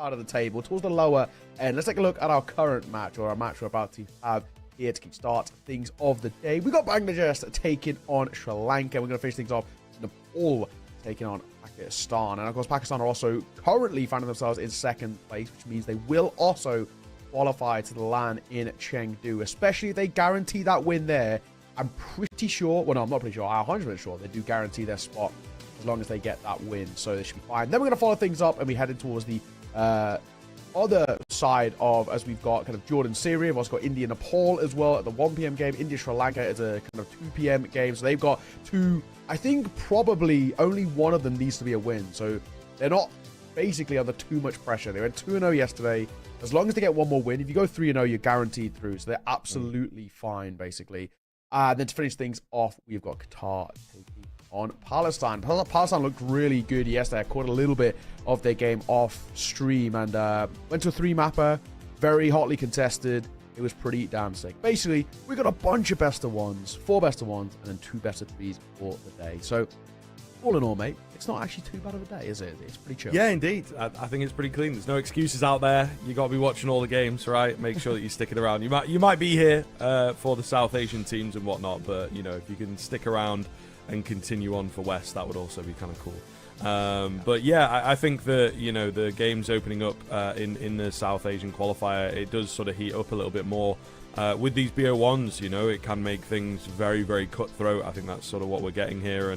side of the table, towards the lower end. Let's take a look at our current match, or our match we're about to have here to kickstart things of the day. We got Bangladesh taking on Sri Lanka. We're going to finish things off with Nepal taking on Pakistan. And of course, Pakistan are also currently finding themselves in second place, which means they will also qualify to the LAN in Chengdu, especially if they guarantee that win there. I'm pretty sure, well, no, I'm not pretty sure, I'm 100% sure they do guarantee their spot as long as they get that win, so they should be fine. Then we're going to follow things up and we headed towards the other side of, as we've got kind of Jordan, Syria. We've also got India, Nepal as well at the 1 p.m. game. India, Sri Lanka is a kind of 2 p.m. game, so they've got two. I think probably only one of them needs to be a win, so they're not basically under too much pressure. They went 2-0 yesterday. As long as they get one more win, if you go 3-0, you're guaranteed through. So they're absolutely fine, basically. And then to finish things off, we've got Qatar taking on Palestine. Palestine looked really good yesterday. I caught a little bit of their game off stream and went to a 3-mapper. Very hotly contested. It was pretty damn sick. Basically, we got a bunch of best of ones, 4 best of ones, and then 2 best of 3s for the day. So all in all, mate, it's not actually too bad of a day, is it? It's pretty chill. Yeah, indeed. I think it's pretty clean. There's no excuses out there. You got to be watching all the games, right? Make sure that you stick it around. You might be here for the South Asian teams and whatnot, but you know, if you can stick around and continue on for West, that would also be kind of cool. But yeah, I think that, you know, the games opening up in the South Asian qualifier, it does sort of heat up a little bit more. With these BO1s, you know, it can make things very, very cutthroat. I think that's sort of what we're getting here.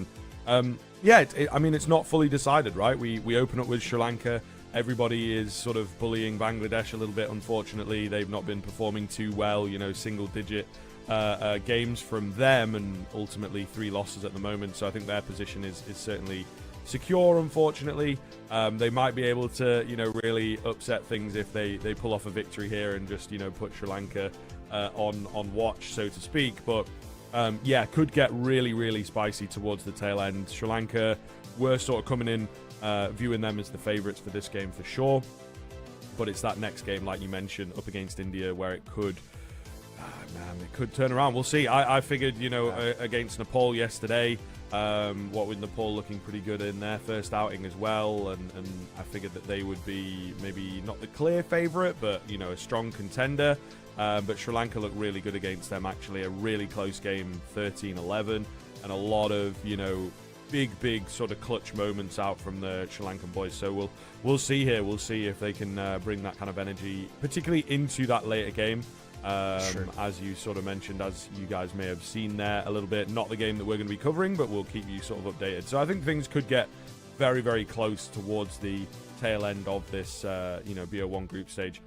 And yeah, I mean, it's not fully decided, right? We open up with Sri Lanka. Everybody is sort of bullying Bangladesh a little bit, unfortunately. They've not been performing too well, you know, single-digit games from them, and ultimately 3 losses at the moment. So I think their position is certainly secure, unfortunately. They might be able to, you know, really upset things if they pull off a victory here and just, you know, put Sri Lanka on watch, so to speak. But yeah, could get really, really spicy towards the tail end. Sri Lanka were sort of coming in, viewing them as the favourites for this game for sure. But it's that next game, like you mentioned, up against India, where it could, man, it could turn around. We'll see. I figured, you know, against Nepal yesterday, what with Nepal looking pretty good in their first outing as well, and I figured that they would be maybe not the clear favourite, but, you know, a strong contender. But Sri Lanka looked really good against them, actually. A really close game, 13-11, and a lot of, you know, big sort of clutch moments out from the Sri Lankan boys. So we'll see here. We'll see if they can bring that kind of energy, particularly into that later game. Sure. As you sort of mentioned, as you guys may have seen there a little bit. Not the game that we're going to be covering, but we'll keep you sort of updated. So I think things could get very, very close towards the tail end of this, you know, BO1 group stage.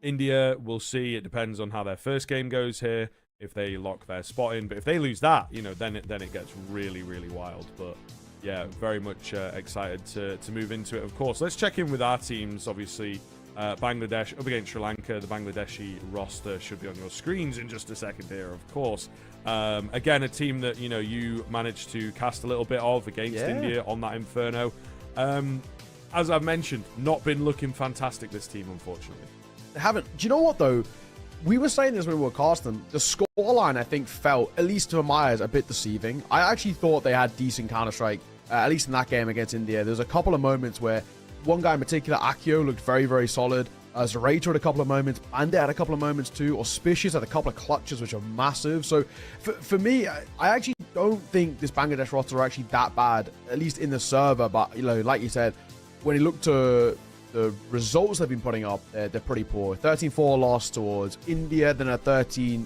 India, we'll see. It depends on how their first game goes here, if they lock their spot in. But if they lose that, you know, then it gets really, really wild. But yeah, very much excited to move into it, of course. Let's check in with our teams, obviously. Bangladesh up against Sri Lanka. The Bangladeshi roster should be on your screens in just a second here, of course. Again, a team that, you know, you managed to cast a little bit of against India on that Inferno. As I've mentioned, not been looking fantastic, this team, unfortunately. They haven't. Do you know what, though? We were saying this when we were casting. The scoreline, I think, felt, at least to my eyes, a bit deceiving. I actually thought they had decent Counter-Strike, at least in that game against India. There's a couple of moments where one guy in particular, Akio, looked very, very solid. Zerator had a couple of moments. Bandit had a couple of moments too. Auspicious had a couple of clutches, which are massive. So for me, I actually don't think this Bangladesh roster are actually that bad, at least in the server. But, you know, like you said, when you look to the results they've been putting up, they're pretty poor. 13-4 loss towards India, then a 13-5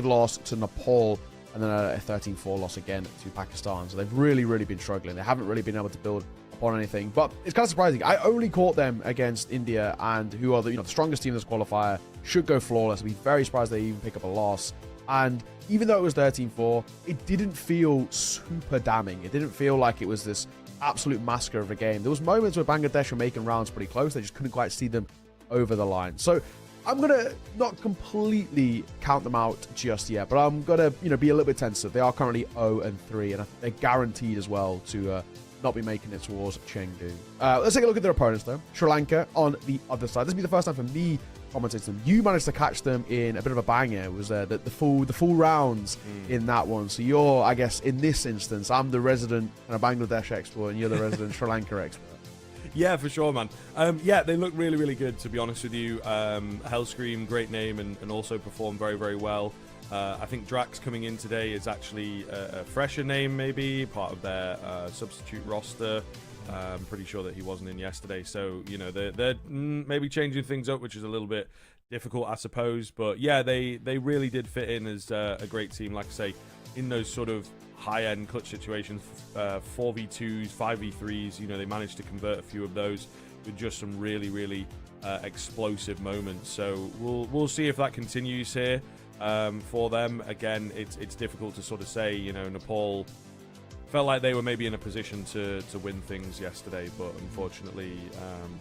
loss to Nepal, and then a 13-4 loss again to Pakistan. So they've really, really been struggling. They haven't really been able to build upon anything. But it's kind of surprising. I only caught them against India, and who are the, you know, the strongest team in this qualifier, should go flawless. I'd be very surprised they even pick up a loss. And even though it was 13-4, it didn't feel super damning. It didn't feel like it was this absolute massacre of a game. There was moments where Bangladesh were making rounds pretty close. They just couldn't quite see them over the line. So I'm going to not completely count them out just yet, but I'm going to, you know, be a little bit tentative. They are currently 0-3, and they're guaranteed as well to not be making it towards Chengdu. Let's take a look at their opponents, though. Sri Lanka on the other side. This will be the first time for me commentating them. You managed to catch them in a bit of a banger. It was the full rounds in that one. So you're, I guess, in this instance, I'm the resident kind of Bangladesh expert, and you're the resident Sri Lanka expert. Yeah, for sure, man. Yeah, they look really, really good, to be honest with you. Hellscream, great name, and also performed very, very well. I think Drax coming in today is actually a fresher name, maybe, part of their substitute roster. I'm pretty sure that he wasn't in yesterday. So, you know, they're maybe changing things up, which is a little bit difficult, I suppose. But, yeah, they really did fit in as a great team, like I say, in those sort of high-end clutch situations, 4v2s, 5v3s. You know, they managed to convert a few of those with just some really, really explosive moments. So we'll see if that continues here for them. Again, it's difficult to sort of say. You know, Nepal felt like they were maybe in a position to win things yesterday, but unfortunately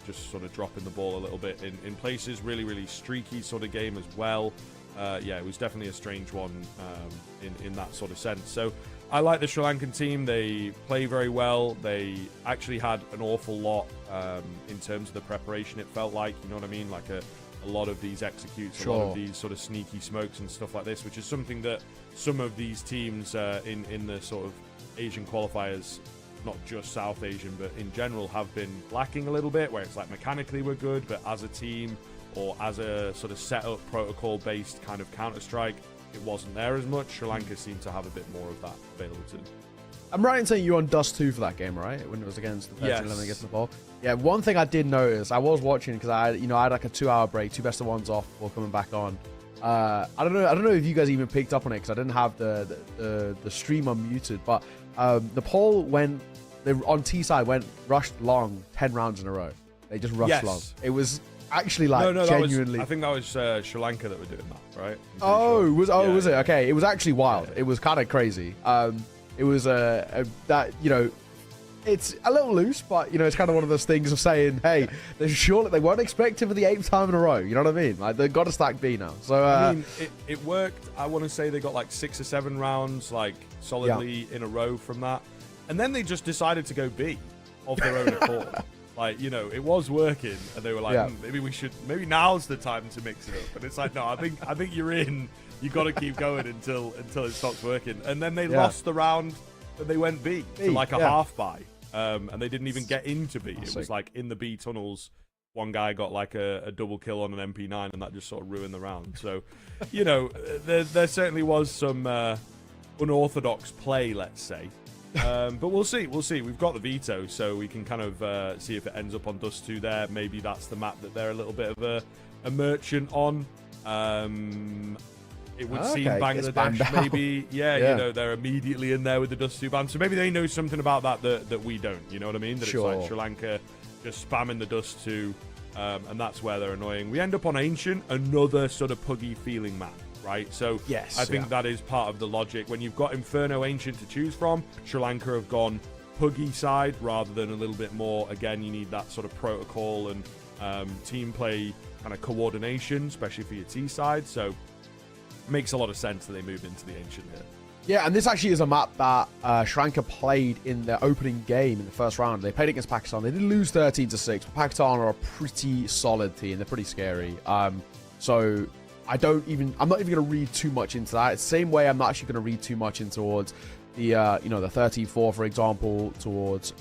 just sort of dropping the ball a little bit in places. Really, really streaky sort of game as well. Yeah, it was definitely a strange one in that sort of sense. So I like the Sri Lankan team. They play very well. They actually had an awful lot in terms of the preparation, it felt like. You know what I mean? Like a lot of these executes, Sure. a lot of these sort of sneaky smokes and stuff like this, which is something that some of these teams in the sort of Asian qualifiers, not just South Asian, but in general, have been lacking a little bit, where it's like mechanically we're good, but as a team or as a sort of setup protocol-based kind of Counter-Strike, it wasn't there as much. Sri Lanka seemed to have a bit more of that available to them. I'm right in saying you were on Dust 2 for that game, right? When it was against the 13-11 Yes. against Nepal. Yeah, one thing I did notice, I was watching because I had like a 2-hour break, 2 best of ones off before coming back on. I don't know if you guys even picked up on it because I didn't have the stream unmuted, but Nepal on T side rushed long 10 rounds in a row. They just rushed long. It was actually like genuinely. I think that was Sri Lanka that were doing that, right? Was it? Yeah. Okay, it was actually wild. Yeah. It was kind of crazy. It was that, you know, it's a little loose, but you know, it's kind of one of those things of saying, hey, they weren't expecting for the 8th time in a row. You know what I mean? Like they've got to stack B now. So I mean, it worked. I want to say they got like 6 or 7 rounds, like solidly in a row from that, and then they just decided to go B of their own accord. Like, you know, it was working, and they were like, maybe now's the time to mix it up. And it's like, no, I think you're in. You got to keep going until it stops working. And then they lost the round, and they went B to like a half buy. And they didn't even get into B. It was like in the B tunnels, one guy got like a double kill on an MP9, and that just sort of ruined the round. So, you know, there certainly was some unorthodox play, let's say. But we'll see. We've got the veto, so we can kind of see if it ends up on Dust 2 there. Maybe that's the map that they're a little bit of a merchant on. It would seem Bangladesh, maybe. Yeah, you know, they're immediately in there with the Dust 2 ban. So maybe they know something about that we don't. You know what I mean? That it's like Sri Lanka just spamming the Dust 2, and that's where they're annoying. We end up on Ancient, another sort of puggy feeling map. Right, so I think that is part of the logic. When you've got Inferno Ancient to choose from, Sri Lanka have gone puggy side rather than a little bit more. Again, you need that sort of protocol and team play kind of coordination, especially for your T side. So it makes a lot of sense that they moved into the Ancient here. Yeah, and this actually is a map that Sri Lanka played in their opening game in the first round. They played against Pakistan. They did lose 13-6, but Pakistan are a pretty solid team. They're pretty scary. So I'm not even going to read too much into that. It's the same way I'm not actually going to read too much into towards the the 13-4, for example, towards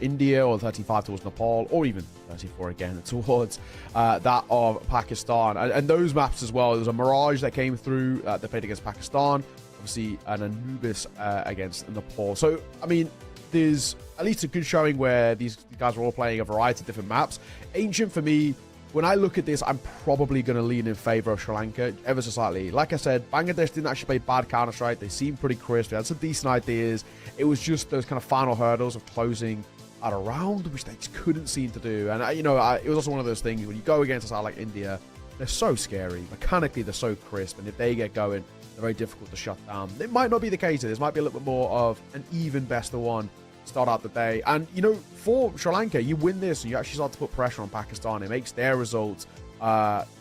India, or 13-5 towards Nepal, or even 13-4 again towards that of Pakistan. And those maps as well. There was a Mirage that came through. They played against Pakistan, obviously, and Anubis against Nepal. So I mean, there's at least a good showing where these guys were all playing a variety of different maps. Ancient for me, when I look at this, I'm probably going to lean in favor of Sri Lanka ever so slightly. Like I said, Bangladesh didn't actually play bad Counter-Strike. They seemed pretty crisp. They had some decent ideas. It was just those kind of final hurdles of closing out a round, which they just couldn't seem to do. And, it was also one of those things when you go against a side like India, they're so scary. Mechanically, they're so crisp. And if they get going, they're very difficult to shut down. It might not be the case. This might be a little bit more of an even best of one start out the day. And for Sri Lanka, you win this and you actually start to put pressure on Pakistan. It makes their results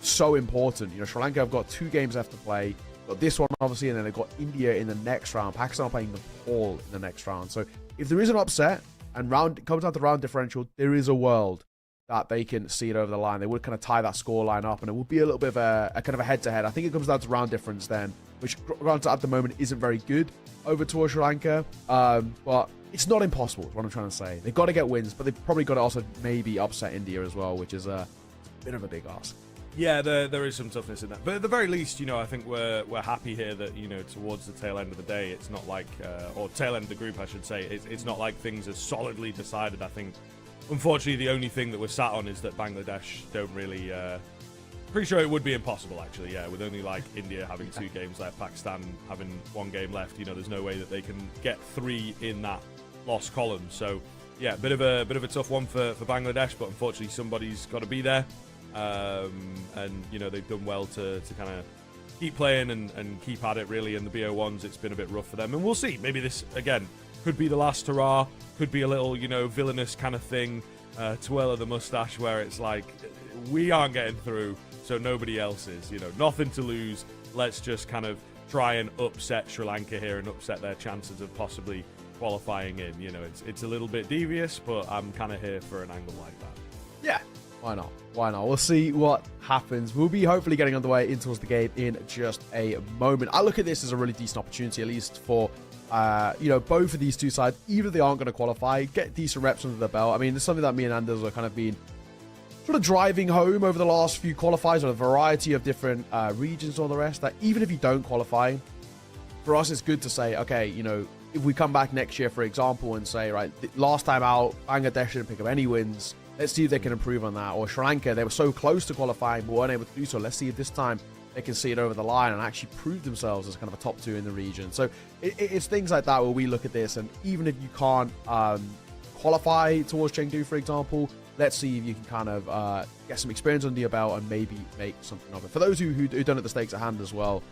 so important. Sri Lanka have got 2 games left to play. Got this one obviously, and then they've got India in the next round. Pakistan are playing Nepal in the next round. So if there is an upset and it comes down to round differential, there is a world that they can see it over the line. They would kind of tie that score line up, and it would be a little bit of a kind of a head-to-head. I think it comes down to round difference then, which granted at the moment isn't very good over towards Sri Lanka. But it's not impossible, is what I'm trying to say. They've got to get wins, but they've probably got to also maybe upset India as well, which is a bit of a big ask. Yeah, there is some toughness in that. But at the very least, I think we're happy here that, towards the tail end of the day, it's not like, or tail end of the group, I should say, it's not like things are solidly decided. I think, unfortunately, the only thing that we're sat on is that Bangladesh don't really... Pretty sure it would be impossible, actually, yeah, with only, like, India having 2 games left, Pakistan having 1 game left. There's no way that they can get 3 in that lost column. So, yeah, bit of a tough one for Bangladesh, but unfortunately somebody's got to be there. And they've done well to kind of keep playing and keep at it, really. And the BO1s, it's been a bit rough for them, and we'll see. Maybe this again could be the last hurrah, could be a little villainous kind of thing, twirl of the mustache, where it's like, we aren't getting through, so nobody else is. Nothing to lose, let's just kind of try and upset Sri Lanka here and upset their chances of possibly qualifying in. It's a little bit devious, but I'm kind of here for an angle like that. Yeah, why not? Why not? We'll see what happens. We'll be hopefully getting underway in towards the game in just a moment. I look at this as a really decent opportunity, at least for, both of these two sides. Even if they aren't going to qualify, get decent reps under the belt. I mean, it's something that me and Anders are kind of been sort of driving home over the last few qualifiers, with a variety of different regions and all the rest, that even if you don't qualify, for us, it's good to say, okay, if we come back next year, for example, and say, right, last time out, Bangladesh didn't pick up any wins. Let's see if they can improve on that. Or Sri Lanka, they were so close to qualifying, but weren't able to do so. Let's see if this time they can see it over the line and actually prove themselves as kind of a top 2 in the region. So it's things like that where we look at this, and even if you can't qualify towards Chengdu, for example, let's see if you can kind of get some experience under your belt and maybe make something of it. For those who don't have the stakes at hand as well,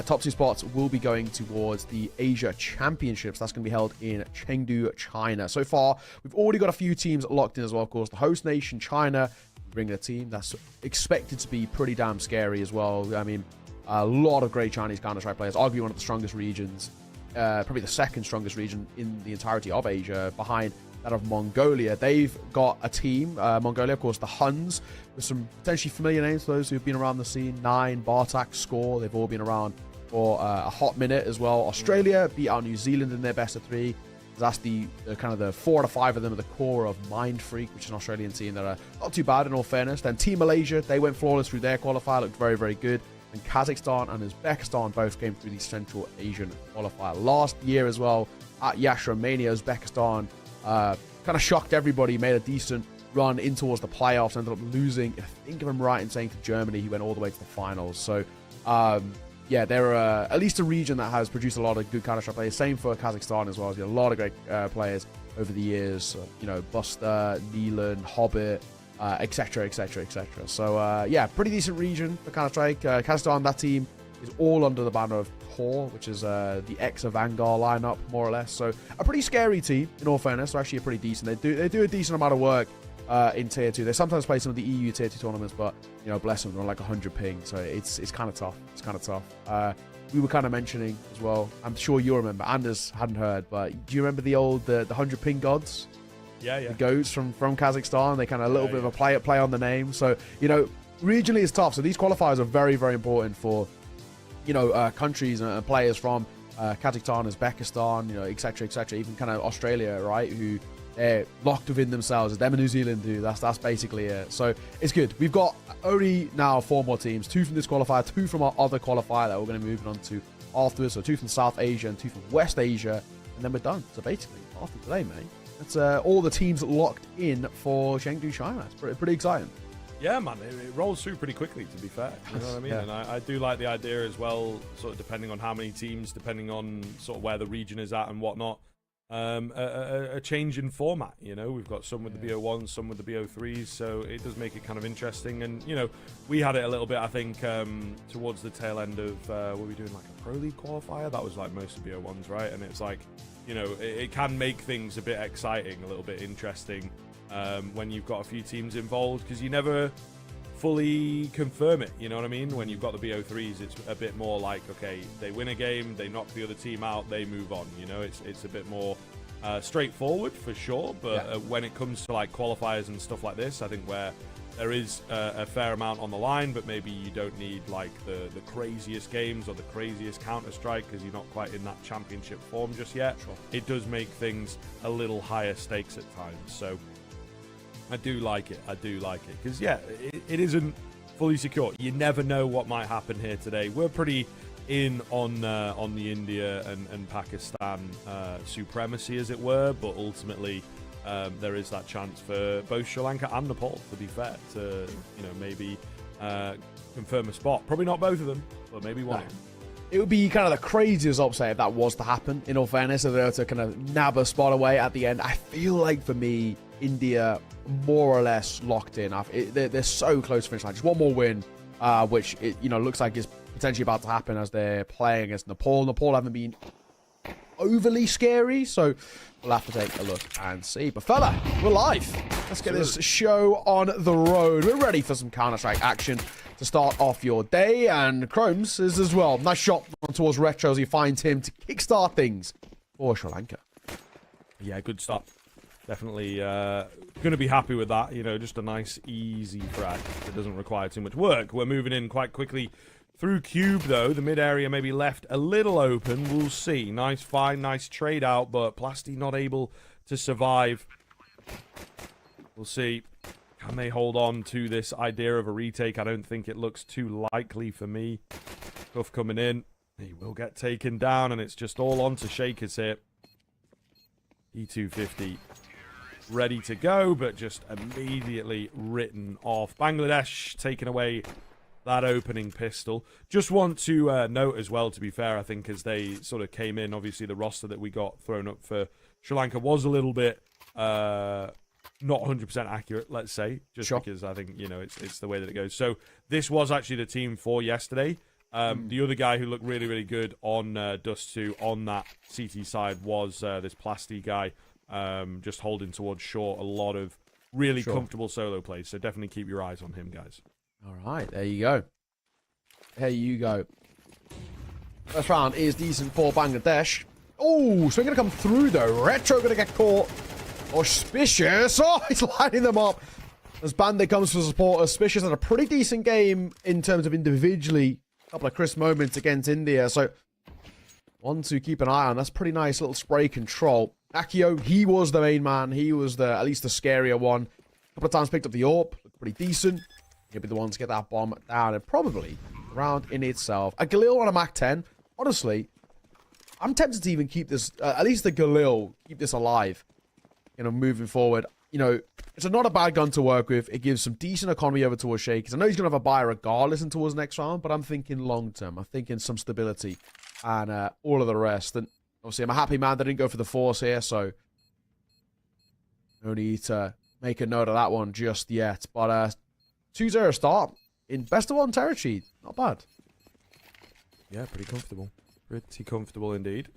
top 2 spots will be going towards the Asia Championships. That's going to be held in Chengdu, China. So far, we've already got a few teams locked in as well. Of course, the host nation, China, bringing a team that's expected to be pretty damn scary as well. I mean, a lot of great Chinese Counter-Strike players, arguably one of the strongest regions, probably the second strongest region in the entirety of Asia, behind that of Mongolia. They've got a team, Mongolia, of course, the Huns, with some potentially familiar names for those who've been around the scene. Nine, Bartak, Score, they've all been around for a hot minute as well. Australia beat out New Zealand in their best of 3. That's the kind of the 4 out of 5 of them are the core of Mind Freak, which is an Australian team that are not too bad in all fairness. Then Team Malaysia, they went flawless through their qualifier, looked very, very good. And Kazakhstan and Uzbekistan both came through the Central Asian qualifier last year as well. At Yash Romania, Uzbekistan kind of shocked everybody, made a decent run in towards the playoffs, ended up losing, I think if I'm right in saying, to Germany. He went all the way to the finals. So, yeah, they're at least a region that has produced a lot of good Counter-Strike players. Same for Kazakhstan as well. There's a lot of great players over the years. Buster, Neelan, Hobbit, etc., etc., etc. So, yeah, pretty decent region for Counter-Strike. Kazakhstan, that team is all under the banner of Core, which is the ex-Vanguard lineup, more or less. So, a pretty scary team, in all fairness. They're actually pretty decent. They do a decent amount of work in Tier 2. They sometimes play some of the EU Tier 2 tournaments, but, bless them, they're on like 100 ping, so it's kind of tough. It's kind of tough. We were kind of mentioning as well, I'm sure you'll remember, Anders hadn't heard, but do you remember the old, the 100 ping gods? Yeah. The goats from Kazakhstan. They kind of a little bit of a play on the name. So, regionally it's tough. So these qualifiers are very, very important for, countries and players from Kazakhstan, Uzbekistan, etc., etc., even kind of Australia, right, who they're locked within themselves. It's them and New Zealand do. That's basically it. So it's good. We've got only now 4 more teams, 2 from this qualifier, 2 from our other qualifier that we're going to be moving on to afterwards. So 2 from South Asia and 2 from West Asia, and then we're done. So basically, after today, mate, that's all the teams locked in for Chengdu, China. It's pretty exciting. Yeah, man, it rolls through pretty quickly, to be fair. You know what I mean? Yeah. And I do like the idea as well, sort of depending on how many teams, depending on sort of where the region is at and whatnot. A change in format, we've got some with the BO1s, some with the BO3s, so it does make it kind of interesting. And we had it a little bit, I think, towards the tail end of were we doing like a Pro League qualifier? That was like most of the BO1s, right? And it's like, it can make things a bit exciting, a little bit interesting when you've got a few teams involved, because you never fully confirm it, you know what I mean? When you've got the BO3s, it's a bit more like, okay, they win a game, they knock the other team out, they move on, it's a bit more straightforward for sure. But when it comes to like qualifiers and stuff like this, I think where there is a fair amount on the line, but maybe you don't need like the craziest games or the craziest Counter-Strike because you're not quite in that championship form just yet. Sure. It does make things a little higher stakes at times. So I do like it. I do like it because, yeah, it isn't fully secure. You never know what might happen here today. We're pretty in on the India and Pakistan supremacy, as it were, but ultimately there is that chance for both Sri Lanka and Nepal, to be fair, to maybe confirm a spot. Probably not both of them, but maybe one. No. It would be kind of the craziest upset if that was to happen, in all fairness, if they were to kind of nab a spot away at the end. I feel like, for me, India more or less locked in. They're so close to finish line. Just one more win, which looks like is potentially about to happen as they're playing against Nepal. Nepal haven't been overly scary, so we'll have to take a look and see. But fella, we're live. Let's get this show on the road. We're ready for some Counter-Strike action to start off your day, and Chromes is as well. Nice shot towards Retro as he finds him to kickstart things for Sri Lanka. Yeah, good start. Definitely going to be happy with that. Just a nice, easy frag that doesn't require too much work. We're moving in quite quickly through Cube, though. The mid area maybe left a little open. We'll see. Nice find, nice trade out, but Plasti not able to survive. We'll see. Can they hold on to this idea of a retake? I don't think it looks too likely for me. Cuff coming in. He will get taken down, and it's just all on to Shakers here. E250 ready to go, but just immediately written off. Bangladesh taking away that opening pistol. Just want to note as well, to be fair, I think as they sort of came in, obviously the roster that we got thrown up for Sri Lanka was a little bit not 100% accurate, let's say, just sure. because I think, it's the way that it goes. So this was actually the team for yesterday. The other guy who looked really, really good on Dust 2 on that CT side was this Plasti guy, just holding towards short. A lot of really comfortable solo plays, so definitely keep your eyes on him, guys. All right, there you go. There you go. First round is decent for Bangladesh. Oh, so we're going to come through, though. Retro going to get caught. Auspicious. Oh, he's lining them up. As Bandit comes for support, Auspicious had a pretty decent game in terms of individually. A couple of crisp moments against India. So, one to keep an eye on. That's pretty nice little spray control. Akio, he was the main man. He was at least the scarier one. A couple of times picked up the AWP. Looked pretty decent. He'll be the one to get that bomb down. And probably round in itself. A Galil on a Mach 10. Honestly, I'm tempted to even keep this, at least the Galil, keep this alive. Moving forward. It's not a bad gun to work with. It gives some decent economy over towards Shakers. I know he's going to have a buy regardless towards next round, but I'm thinking long term. I'm thinking some stability and all of the rest. And obviously, I'm a happy man that didn't go for the force here, so no need to make a note of that one just yet. But 2-0 start in best of 1 territory. Not bad. Yeah, pretty comfortable. Pretty comfortable indeed.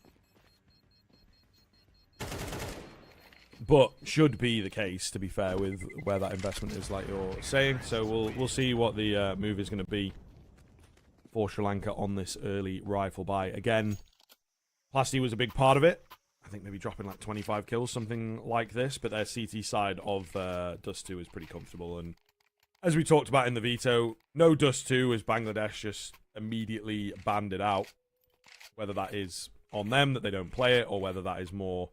But should be the case, to be fair, with where that investment is, like you're saying. So we'll see what the move is going to be for Sri Lanka on this early rifle buy. Again, Plasti was a big part of it. I think maybe dropping like 25 kills, something like this. But their CT side of Dust 2 is pretty comfortable. And as we talked about in the veto, no Dust 2 as Bangladesh just immediately banned it out. Whether that is on them that they don't play it, or whether that is more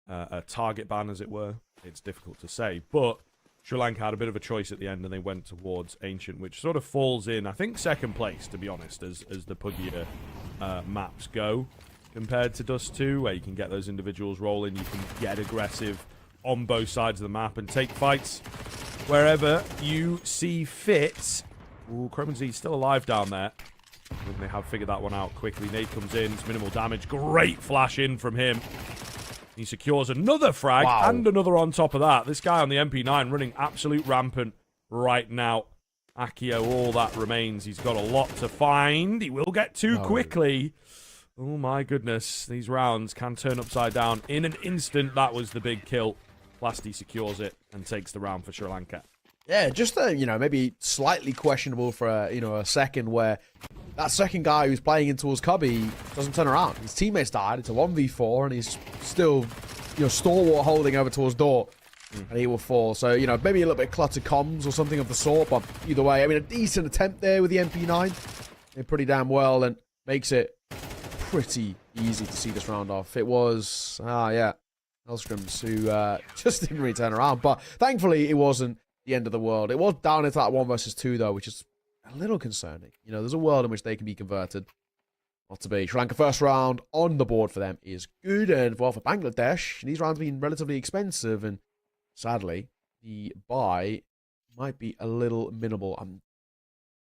a target ban, as it were, it's difficult to say. But Sri Lanka had a bit of a choice at the end, and they went towards Ancient, which sort of falls in, I think, second place, to be honest, as the Puggier maps go, compared to Dust 2, where you can get those individuals rolling, you can get aggressive on both sides of the map and take fights wherever you see fit. Ooh, Cromanzy's still alive down there. I think they have figured that one out quickly. Nade comes in, it's minimal damage. Great flash in from him. He secures another frag and another on top of that. This guy on the MP9 running absolute rampant right now. Akio, all that remains. He's got a lot to find. He will get two quickly. Oh my goodness. These rounds can turn upside down in an instant. That was the big kill. Plasti secures it and takes the round for Sri Lanka. Yeah, just maybe slightly questionable for a second where that second guy who's playing in towards Cubby doesn't turn around. His teammates died. It's a 1v4 and he's still stalwart holding over towards door. and he will fall. So, you know, maybe a little bit cluttered comms or something of the sort, but either way, I mean, a decent attempt there with the MP9. Did pretty damn well and makes it pretty easy to see this round off. It was, Hellscrims who just didn't really turn around, but thankfully it wasn't the end of the world. It was down into that 1 versus 2 though, which is a little concerning. You know, there's a world in which they can be converted. Not to be. Sri Lanka first round on the board for them is good, and well, for Bangladesh, these rounds have been relatively expensive, and sadly, the buy might be a little minimal. I'm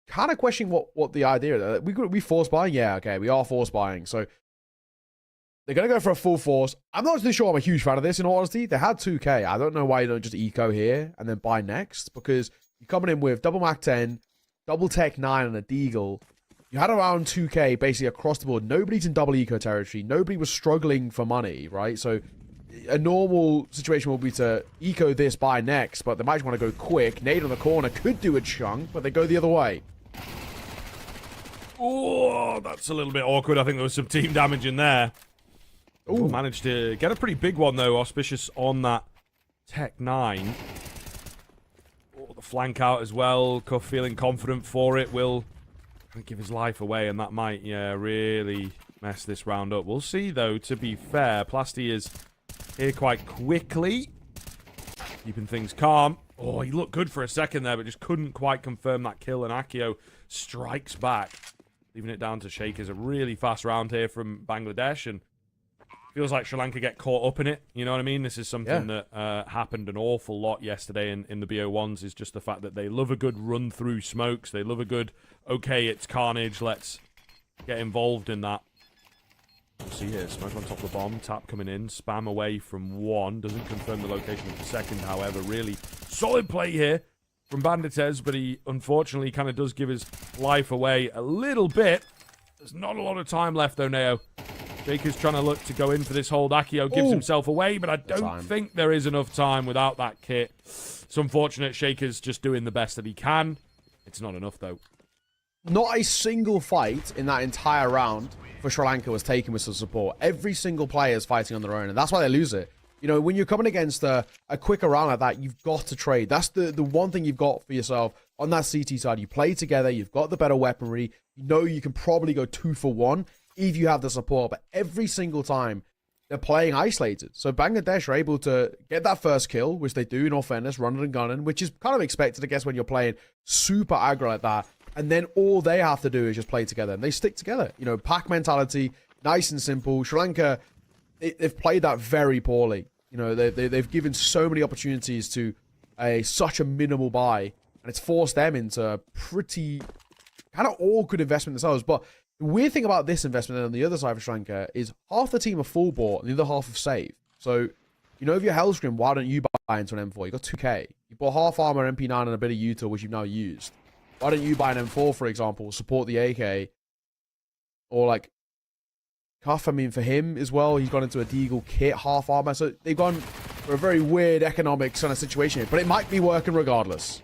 kind of questioning what the idea is. We force buying? Yeah, okay, we are force buying. So they're going to go for a full force. I'm not really sure I'm a huge fan of this, in all honesty. They had 2k. I don't know why you don't just eco here and then buy next, because you're coming in with double Mac 10, double Tech 9, and a Deagle. You had around 2k basically across the board. Nobody's in double eco territory. Nobody was struggling for money, right? So a normal situation will be to eco this, buy next, but they might just want to go quick. Nade on the corner could do a chunk, but they go the other way. Oh, that's a little bit awkward. I think there was some team damage in there. Oh, managed to get a pretty big one, though. Auspicious on that Tech 9. Oh, the flank out as well. Cuff feeling confident for it. Will give his life away, and that might, really mess this round up. We'll see, though, to be fair. Plasty is here quite quickly, keeping things calm. Oh, he looked good for a second there, but just couldn't quite confirm that kill, and Akio strikes back, leaving it down to Shakers. A really fast round here from Bangladesh, and feels like Sri Lanka get caught up in it. You know what I mean? This is something that happened an awful lot yesterday in the BO1s, is just the fact that they love a good run through smokes. They love a good, okay, it's carnage, let's get involved in that. We'll see here, smoke on top of the bomb, tap coming in, spam away from one, doesn't confirm the location of the second, however. Really solid play here from Banditez, but he unfortunately kind of does give his life away a little bit. There's not a lot of time left though, Neo. Jaker's trying to look to go in for this hold. Akio gives himself away, but I don't think there is enough time without that kit. It's unfortunate. Shaker's just doing the best that he can. It's not enough, though. Not a single fight in that entire round for Sri Lanka was taken with some support. Every single player is fighting on their own, and that's why they lose it. You know, when you're coming against a quicker round like that, you've got to trade. That's the one thing you've got for yourself on that CT side. You play together. You've got the better weaponry. You know you can probably go 2 for 1 if you have the support, but every single time they're playing isolated. So Bangladesh are able to get that first kill, which they do in all fairness, running and gunning, which is kind of expected, I guess, when you're playing super aggro like that. And then all they have to do is just play together, and they stick together. You know, pack mentality, nice and simple. Sri Lanka, they've played that very poorly. You know, they've given so many opportunities to such a minimal buy, and it's forced them into a pretty kind of awkward investment themselves. But the weird thing about this investment on the other side of Sri Lanka is half the team are full bought and the other half have saved. So, you know, if you're Hellscrim, why don't you buy into an M4? You got 2k. You bought half armor, MP9, and a bit of util, which you've now used. Why don't you buy an M4, for example, support the AK? Or like Cuff, I mean, for him as well, he's gone into a Deagle kit, half armor. So they've gone for a very weird economic kind of situation here, but it might be working regardless.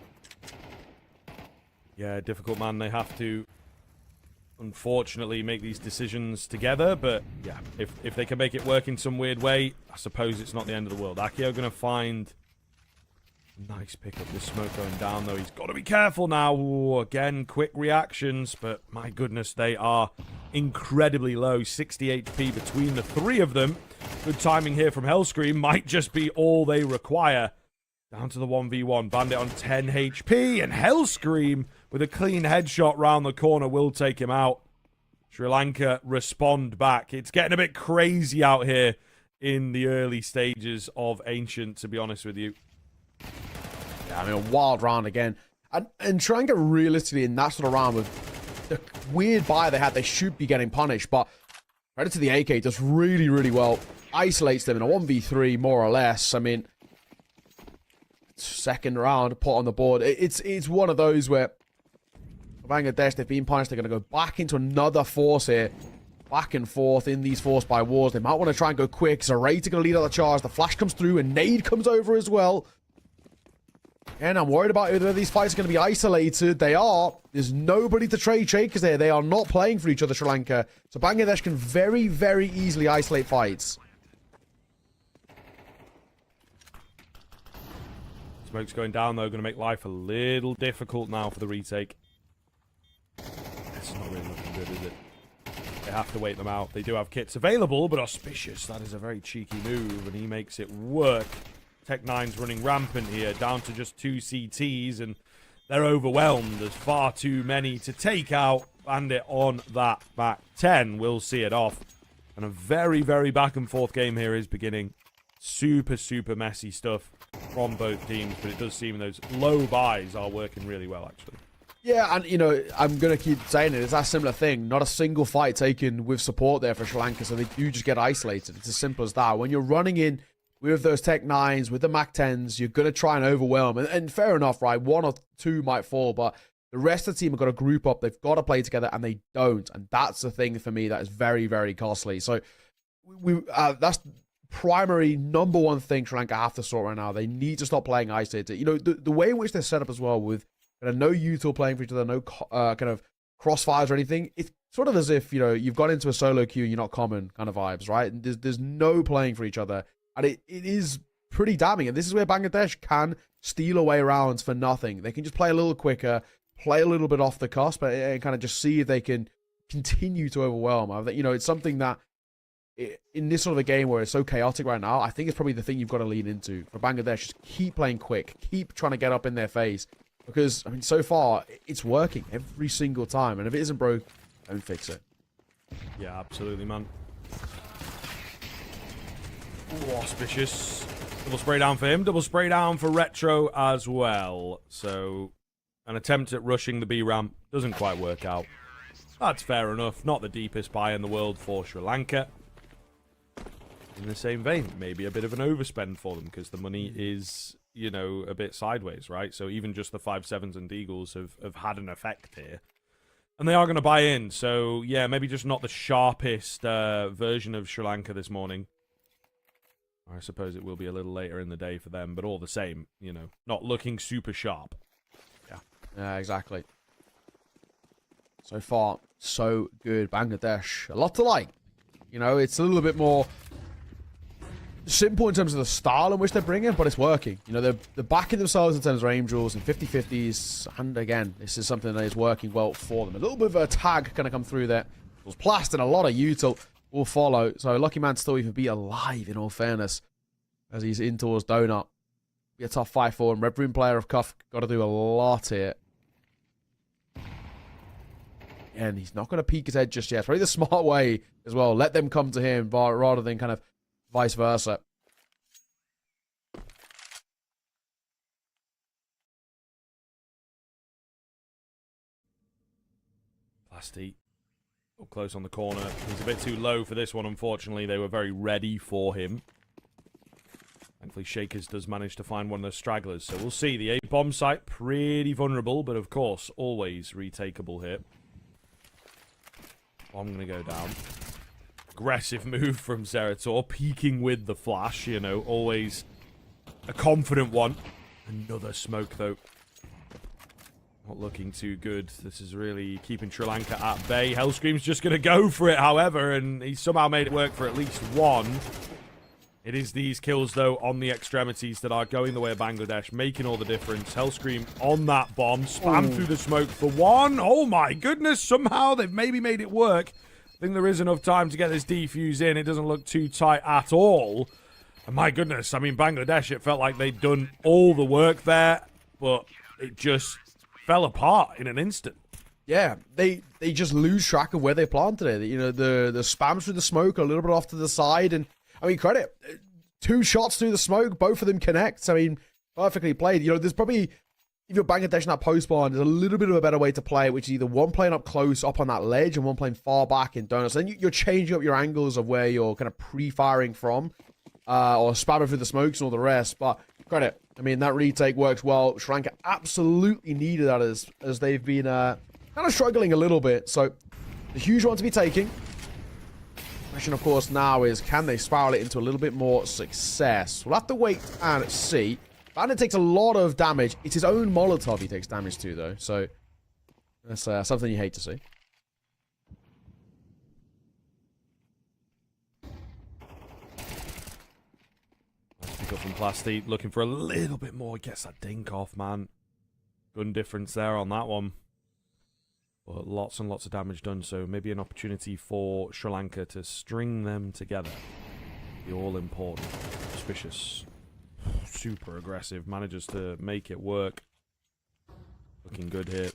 Yeah, difficult, man. They have to, unfortunately, make these decisions together. But yeah, if they can make it work in some weird way, I suppose it's not the end of the world. Akio going to find nice pick up. This smoke going down, though. He's got to be careful now. Ooh, again, quick reactions, but my goodness, they are incredibly low. 60 HP between the three of them. Good timing here from Hellscream. Might just be all they require. Down to the 1v1. Bandit on 10 HP, and Hellscream with a clean headshot round the corner will take him out. Sri Lanka respond back. It's getting a bit crazy out here in the early stages of Ancient, to be honest with you. Yeah, I mean, a wild round again. And Sri Lanka, realistically, in that sort of round, with the weird buy they had, they should be getting punished. But credit to the AK, does really, really well. Isolates them in a 1v3, more or less. I mean, second round, put on the board. It's one of those where Bangladesh, they've been punished. They're going to go back into another force here. Back and forth in these force by wars. They might want to try and go quick. Zarate are going to lead out the charge. The flash comes through, and Nade comes over as well. And I'm worried about whether these fights are going to be isolated. They are. There's nobody to trade Shakers there. They are not playing for each other, Sri Lanka. So Bangladesh can very, very easily isolate fights. Smoke's going down, though. Going to make life a little difficult now for the retake. It's not really looking good, is it? They have to wait them out. They do have kits available, but Auspicious, that is a very cheeky move, and he makes it work. Tech9's running rampant here, down to just 2 CTs, and they're overwhelmed. There's far too many to take out. Bandit on that back 10 will see it off. And a very, very back and forth game here is beginning. Super, super messy stuff from both teams, but it does seem those low buys are working really well, actually. Yeah, and, you know, I'm going to keep saying it. It's that similar thing. Not a single fight taken with support there for Sri Lanka, so they do just get isolated. It's as simple as that. When you're running in with those Tech9s, with the Mac 10s, you're going to try and overwhelm. And fair enough, right? 1 or 2 might fall, but the rest of the team have got to group up. They've got to play together, and they don't. And that's the thing for me that is very, very costly. So that's primary number 1 thing Sri Lanka have to sort right now. They need to stop playing isolated. You know, the way in which they're set up as well, with no util playing for each other, no kind of crossfires or anything, it's sort of as if, you know, you've got into a solo queue and you're not common kind of vibes, right? And there's no playing for each other. And it is pretty damning. And this is where Bangladesh can steal away rounds for nothing. They can just play a little quicker, play a little bit off the cusp, and kind of just see if they can continue to overwhelm. You know, it's something that in this sort of a game where it's so chaotic right now, I think it's probably the thing you've got to lean into. For Bangladesh, just keep playing quick. Keep trying to get up in their face. Because, I mean, so far, it's working every single time. And if it isn't broke, don't fix it. Yeah, absolutely, man. Ooh, Auspicious. Double spray down for him. Double spray down for Retro as well. So, an attempt at rushing the B ramp doesn't quite work out. That's fair enough. Not the deepest buy in the world for Sri Lanka. In the same vein, maybe a bit of an overspend for them because the money is, you know, a bit sideways, right? So even just the 5-7s and Deagles have had an effect here. And they are going to buy in. So, yeah, maybe just not the sharpest version of Sri Lanka this morning. I suppose it will be a little later in the day for them, but all the same, you know, not looking super sharp. Yeah, exactly. So far, so good. Bangladesh, a lot to like. You know, it's a little bit more simple in terms of the style in which they're bringing, but it's working. You know, they're backing themselves in terms of aim draws and 50-50s, and again, this is something that is working well for them. A little bit of a tag going to come through there. It was Plast and a lot of util will follow, so Lucky Man still even be alive, in all fairness, as he's in towards Donut. Be a tough fight for him. Red Room player of Cuff, got to do a lot here. And he's not going to peek his head just yet. Probably the smart way as well. Let them come to him rather than kind of vice versa. Plasty. Up close on the corner. He's a bit too low for this one, unfortunately. They were very ready for him. Thankfully, Shakers does manage to find one of those stragglers. So we'll see. The A-bomb site, pretty vulnerable, but of course, always retakeable here. I'm going to go down. Aggressive move from Zerator, peeking with the flash, you know, always a confident one. Another smoke, though. Not looking too good. This is really keeping Sri Lanka at bay. Hellscream's just going to go for it, however, and he somehow made it work for at least one. It is these kills, though, on the extremities that are going the way of Bangladesh, making all the difference. Hellscream on that bomb, spam through the smoke for one. Oh my goodness, somehow they've maybe made it work. I think there is enough time to get this defuse in. It doesn't look too tight at all. And my goodness, I mean, Bangladesh, it felt like they'd done all the work there, but it just fell apart in an instant. Yeah, they just lose track of where they planted it. You know, the spams through the smoke a little bit off to the side, and I mean, credit. 2 shots through the smoke, both of them connect. I mean, perfectly played. You know, there's probably, if you're Bangladesh in that post spawn, there's a little bit of a better way to play it, which is either one playing up close, up on that ledge, and one playing far back in donuts. Then you're changing up your angles of where you're kind of pre-firing from, or spamming through the smokes and all the rest. But credit. I mean, that retake works well. Sri Lanka absolutely needed that as they've been kind of struggling a little bit. So, the huge one to be taking. Question, of course, now is, can they spiral it into a little bit more success? We'll have to wait and see. Bandit takes a lot of damage. It's his own Molotov he takes damage to, though. So, that's something you hate to see. up from Plasti, looking for a little bit more. Gets that dink off, man. Gun difference there on that one. But lots and lots of damage done, so maybe an opportunity for Sri Lanka to string them together. The all-important. Suspicious. Super aggressive. Manages to make it work. Looking good here.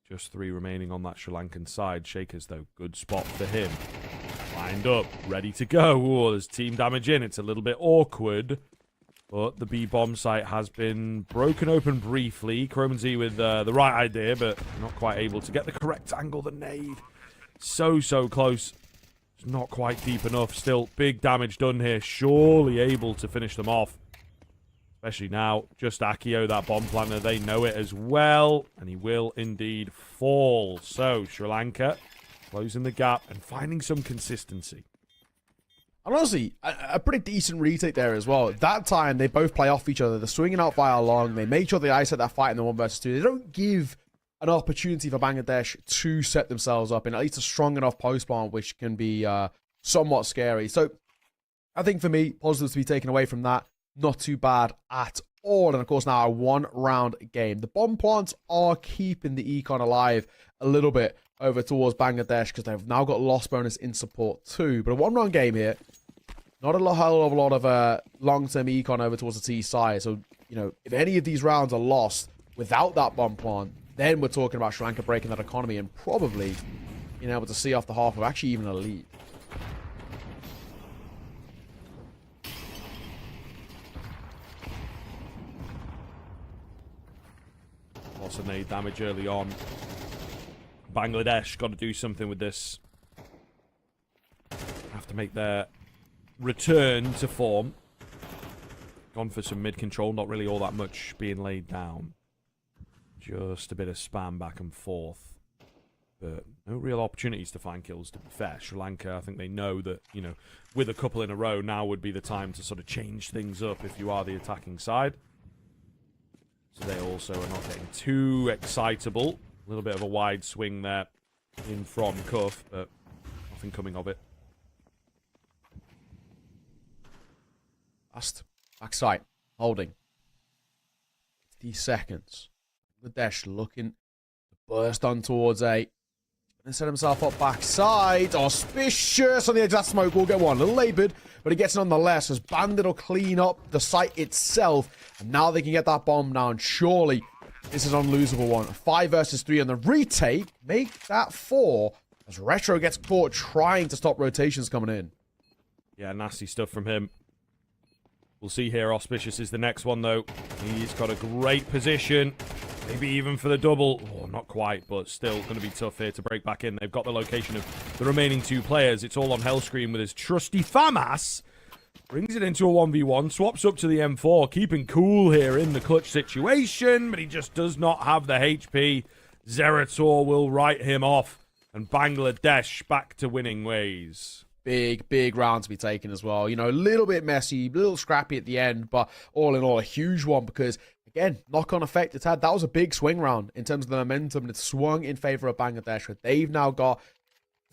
Just 3 remaining on that Sri Lankan side. Shakers, though, good spot for him. Lined up, ready to go. Oh, there's team damage in. It's a little bit awkward. But the B-bomb site has been broken open briefly. Chromanzy with the right idea, but not quite able to get the correct angle. The nade. So close. It's not quite deep enough. Still, big damage done here. Surely able to finish them off. Especially now, just Akio, that bomb planter, they know it as well. And he will indeed fall. So, Sri Lanka closing the gap and finding some consistency. And honestly, a pretty decent retake there as well. That time, they both play off each other. They're swinging out via long. They make sure they isolate that fight in the 1 versus 2. They don't give an opportunity for Bangladesh to set themselves up in at least a strong enough post plant, which can be somewhat scary. So, I think for me, positives to be taken away from that. Not too bad at all. And of course, now a 1-round game. The bomb plants are keeping the econ alive a little bit over towards Bangladesh because they've now got loss bonus in support too. But a 1-round game here. Not a hell of a lot of long-term econ over towards the T side. So, you know, if any of these rounds are lost without that bomb plant, then we're talking about Sri Lanka breaking that economy and probably being able to see off the half of actually even a lead. Lots of nade damage early on. Bangladesh got to do something with this. Have to make their return to form. Gone for some mid control. Not really all that much being laid down. Just a bit of spam back and forth. But no real opportunities to find kills, to be fair. Sri Lanka, I think they know that, you know, with a couple in a row, now would be the time to sort of change things up if you are the attacking side. So they also are not getting too excitable. A little bit of a wide swing there in from Cuff, but nothing coming of it. Last backside, holding 50 seconds. Bangladesh looking to burst on towards A. And set himself up backside. Auspicious on the edge of that smoke. Will get one. A little labored, but he gets it nonetheless as Bandit will clean up the site itself. And now they can get that bomb down. Surely this is an unlosable one. 5 versus 3 on the retake. Make that 4 as Retro gets caught trying to stop rotations coming in. Yeah, nasty stuff from him. We'll see here. Auspicious is the next one, though. He's got a great position. Maybe even for the double. Oh, not quite, but still going to be tough here to break back in. They've got the location of the remaining 2 players. It's all on Hellscream with his trusty FAMAS. Brings it into a 1v1. Swaps up to the M4. Keeping cool here in the clutch situation, but he just does not have the HP. Zerator will write him off. And Bangladesh back to winning ways. Big round to be taken as well. You know, a little bit messy, a little scrappy at the end, but all in all, a huge one because, again, knock-on effect it's had. That was a big swing round in terms of the momentum, and it swung in favor of Bangladesh. But they've now got,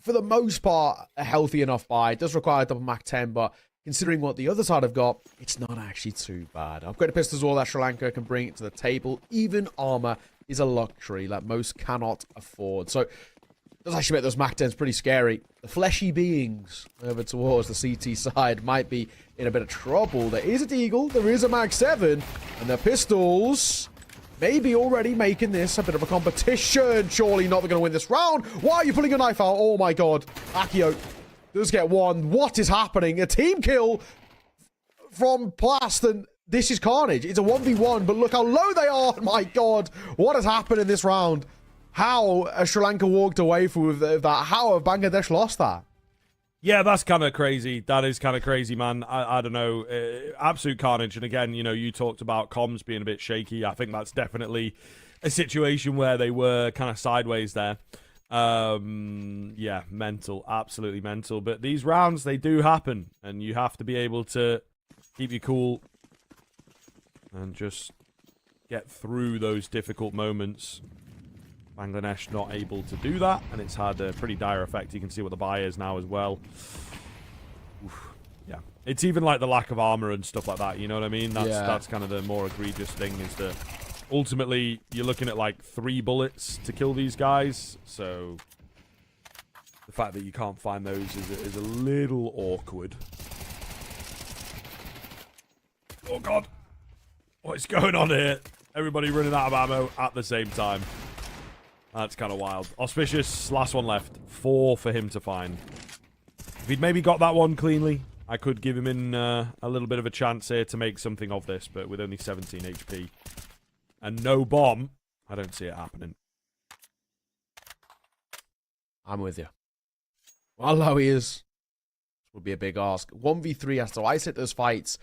for the most part, a healthy enough buy. It does require a double Mach 10, but considering what the other side have got, it's not actually too bad. Upgraded pistols, all that Sri Lanka can bring it to the table. Even armor is a luxury that most cannot afford. So, does actually make those Mach 10s pretty scary. The fleshy beings over towards the CT side might be in a bit of trouble. There is a Deagle, there is a Mach 7, and the pistols may be already making this a bit of a competition. Surely not, they're going to win this round. Why are you pulling your knife out? Oh my god. Akio does get one. What is happening? A team kill from Plast, and this is carnage. It's a 1v1, but look how low they are. My god. What has happened in this round? How has Sri Lanka walked away with that? How have Bangladesh lost that? Yeah, that's kind of crazy. That is kind of crazy, man. I don't know. Absolute carnage. And again, you know, you talked about comms being a bit shaky. I think that's definitely a situation where they were kind of sideways there. Yeah, mental. Absolutely mental. But these rounds, they do happen. And you have to be able to keep you cool and just get through those difficult moments. Bangladesh not able to do that, and it's had a pretty dire effect. You can see what the buy is now as well. Oof. Yeah, It's even like the lack of armor and stuff like that, you know what I mean? That's kind of the more egregious thing, is that ultimately you're looking at like 3 bullets to kill these guys, so the fact that you can't find those is a little awkward. Oh god, what is going on here? Everybody running out of ammo at the same time. That's kind of wild. Auspicious, last one left. 4 for him to find. If he'd maybe got that one cleanly, I could give him in a little bit of a chance here to make something of this, but with only 17 HP and no bomb, I don't see it happening. I'm with you. Well, low he is. Would be a big ask. 1v3 has to ice hit those fights.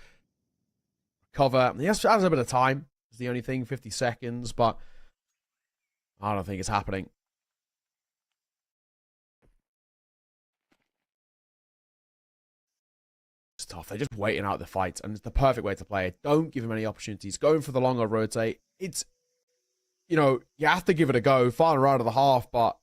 Cover. He has a bit of time. It's the only thing, 50 seconds, but I don't think it's happening. It's tough. They're just waiting out the fights, and it's the perfect way to play it. Don't give him any opportunities. Going for the longer rotate. It's, you know, you have to give it a go. Final round of the half, but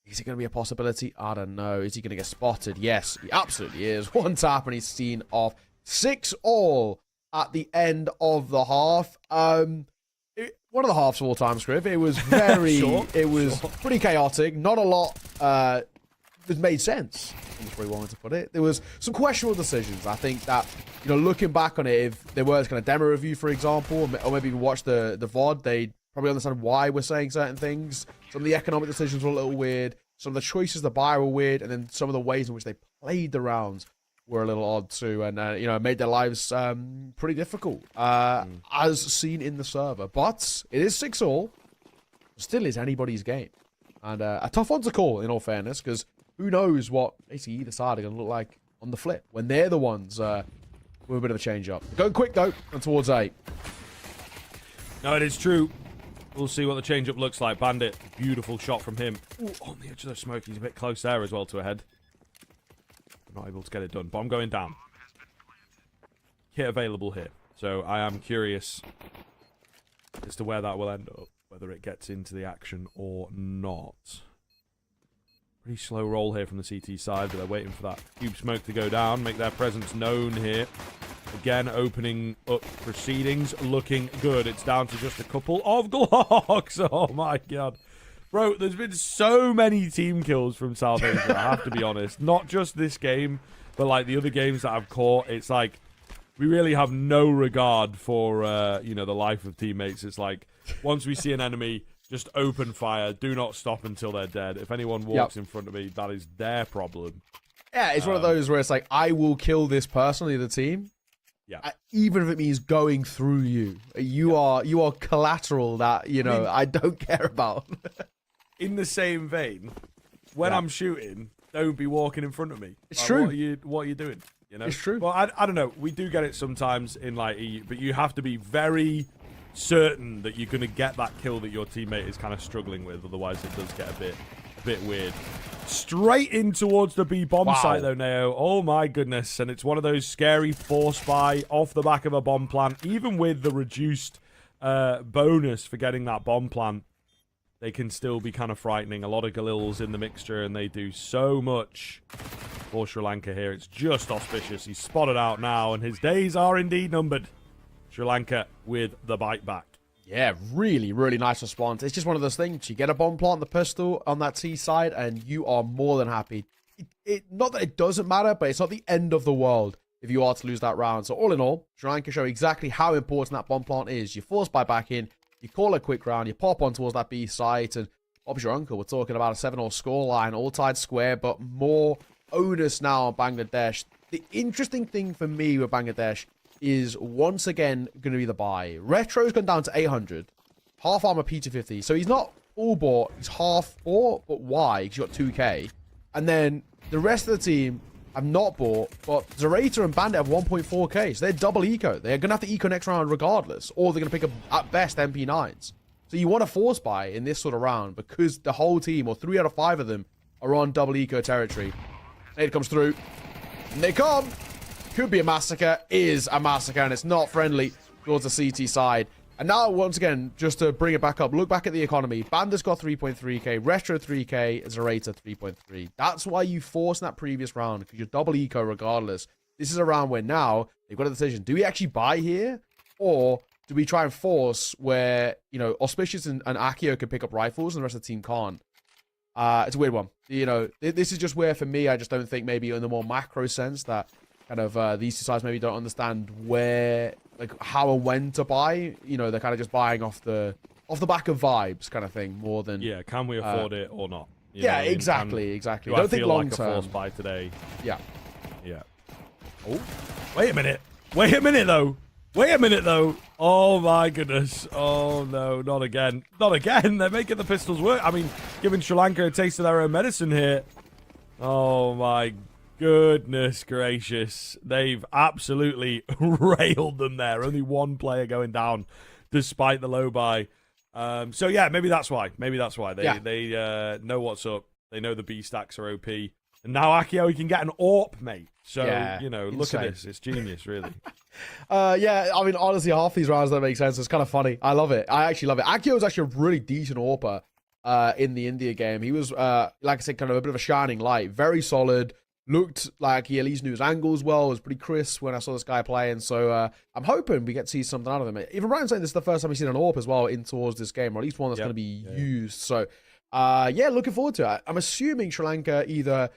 is it going to be a possibility? I don't know. Is he going to get spotted? Yes, he absolutely is. One tap, and he's seen off. 6-all at the end of the half. One of the halves of all time, Scriv. It was very, pretty chaotic. Not a lot that made sense. That's where he wanted to put it. There was some questionable decisions. I think that, you know, looking back on it, if there was kind of demo review, for example, or maybe even watch the VOD, they'd probably understand why we're saying certain things. Some of the economic decisions were a little weird. Some of the choices the buyer were weird. And then some of the ways in which they played the rounds were a little odd too, and you know, made their lives pretty difficult, as seen in the server. But it is 6-all. Still is anybody's game, and a tough one to call, in all fairness, because who knows what basically either side are going to look like on the flip when they're the ones with a bit of a change up. Going quick though, and towards A. No, it is true. We'll see what the change up looks like. Bandit, beautiful shot from him. Ooh, on the edge of the smoke, he's a bit close there as well to a head. Not able to get it done. Bomb going down. Kit available here. So I am curious as to where that will end up. Whether it gets into the action or not. Pretty slow roll here from the CT side, but they're waiting for that cube smoke to go down. Make their presence known here. Again, opening up proceedings. Looking good. It's down to just a couple of Glocks. Oh my god. Bro, there's been so many team kills from South Asia, I have to be honest. Not just this game, but like the other games that I've caught. It's like, we really have no regard for, you know, the life of teammates. It's like, once we see an enemy, just open fire. Do not stop until they're dead. If anyone walks in front of me, that is their problem. Yeah, it's one of those where it's like, I will kill this person on the team. Yeah. Even if it means going through you. You are collateral that, you know, I don't care about. In the same vein, when I'm shooting, don't be walking in front of me. It's like, true. What are you doing? You know? It's true. Well, I don't know. We do get it sometimes in like EU, but you have to be very certain that you're going to get that kill that your teammate is kind of struggling with. Otherwise, it does get a bit weird. Straight in towards the B bomb site though, Neo. Oh my goodness. And it's one of those scary force buy off the back of a bomb plant. Even with the reduced bonus for getting that bomb plant, they can still be kind of frightening. A lot of Galils in the mixture, and they do so much for Sri Lanka here. It's just auspicious. He's spotted out now, and his days are indeed numbered. Sri Lanka with the bite back. Yeah, really, really nice response. It's just one of those things. You get a bomb plant, the pistol on that T side, and you are more than happy. Not that it doesn't matter, but it's not the end of the world if you are to lose that round. So all in all, Sri Lanka show exactly how important that bomb plant is. You force buy back in, you call a quick round, you pop on towards that B site, and Bob's your uncle. We're talking about a 7-all scoreline, all tied square, but more onus now on Bangladesh. The interesting thing for me with Bangladesh is once again going to be the buy. Retro's gone down to 800. Half armor P250. So he's not all bought. He's half bought, but why? Because you got 2k. And then the rest of the team have not bought, but Zerator and Bandit have 1.4k. So they're double eco. They're going to have to eco next round regardless. Or they're going to pick up, at best, MP9s. So you want to force buy in this sort of round because the whole team, or 3 out of 5 of them, are on double eco territory. Nade comes through. And they come. Could be a massacre, is a massacre, and it's not friendly towards the CT side. And now, once again, just to bring it back up, look back at the economy. Bandit's got 3.3k, Retro 3k, Zerator 3.3. That's why you forced in that previous round, because you're double eco regardless. this is around where now they've got a decision. Do we actually buy here? Or do we try and force where, you know, Auspicious and Akio can pick up rifles and the rest of the team can't? It's a weird one. You know, this is just where, for me, I just don't think maybe in the more macro sense that kind of these two sides maybe don't understand where, like, how and when to buy. You know, they're kind of just buying off the back of vibes kind of thing more than... Yeah, can we afford it or not? You yeah, know what I mean? exactly. Do Don't I think feel long like term. a force buy today? Yeah. Yeah. Oh, wait a minute. Wait a minute, though. Wait a minute, though. Oh, my goodness. Oh, no, not again. Not again. They're making the pistols work. I mean, giving Sri Lanka a taste of their own medicine here. Oh, my goodness gracious. They've absolutely railed them there. Only one player going down despite the low buy. So, yeah, maybe that's why. Maybe that's why. They know what's up. They know the B stacks are OP. And now Akio, he can get an AWP, mate. So, yeah, you know, look at this. It's genius, really. Yeah, I mean, honestly, half these rounds don't make sense. It's kind of funny. I love it. I actually love it. Akio was actually a really decent AWPer in the India game. He was, like I said, kind of a bit of a shining light. Very solid. Looked like he at least knew his angles well. Was pretty crisp when I saw this guy playing. So I'm hoping we get to see something out of him. Even Ryan saying this is the first time we've seen an AWP as well in towards this game, or at least one that's going to be used. So, yeah, looking forward to it. I'm assuming Sri Lanka either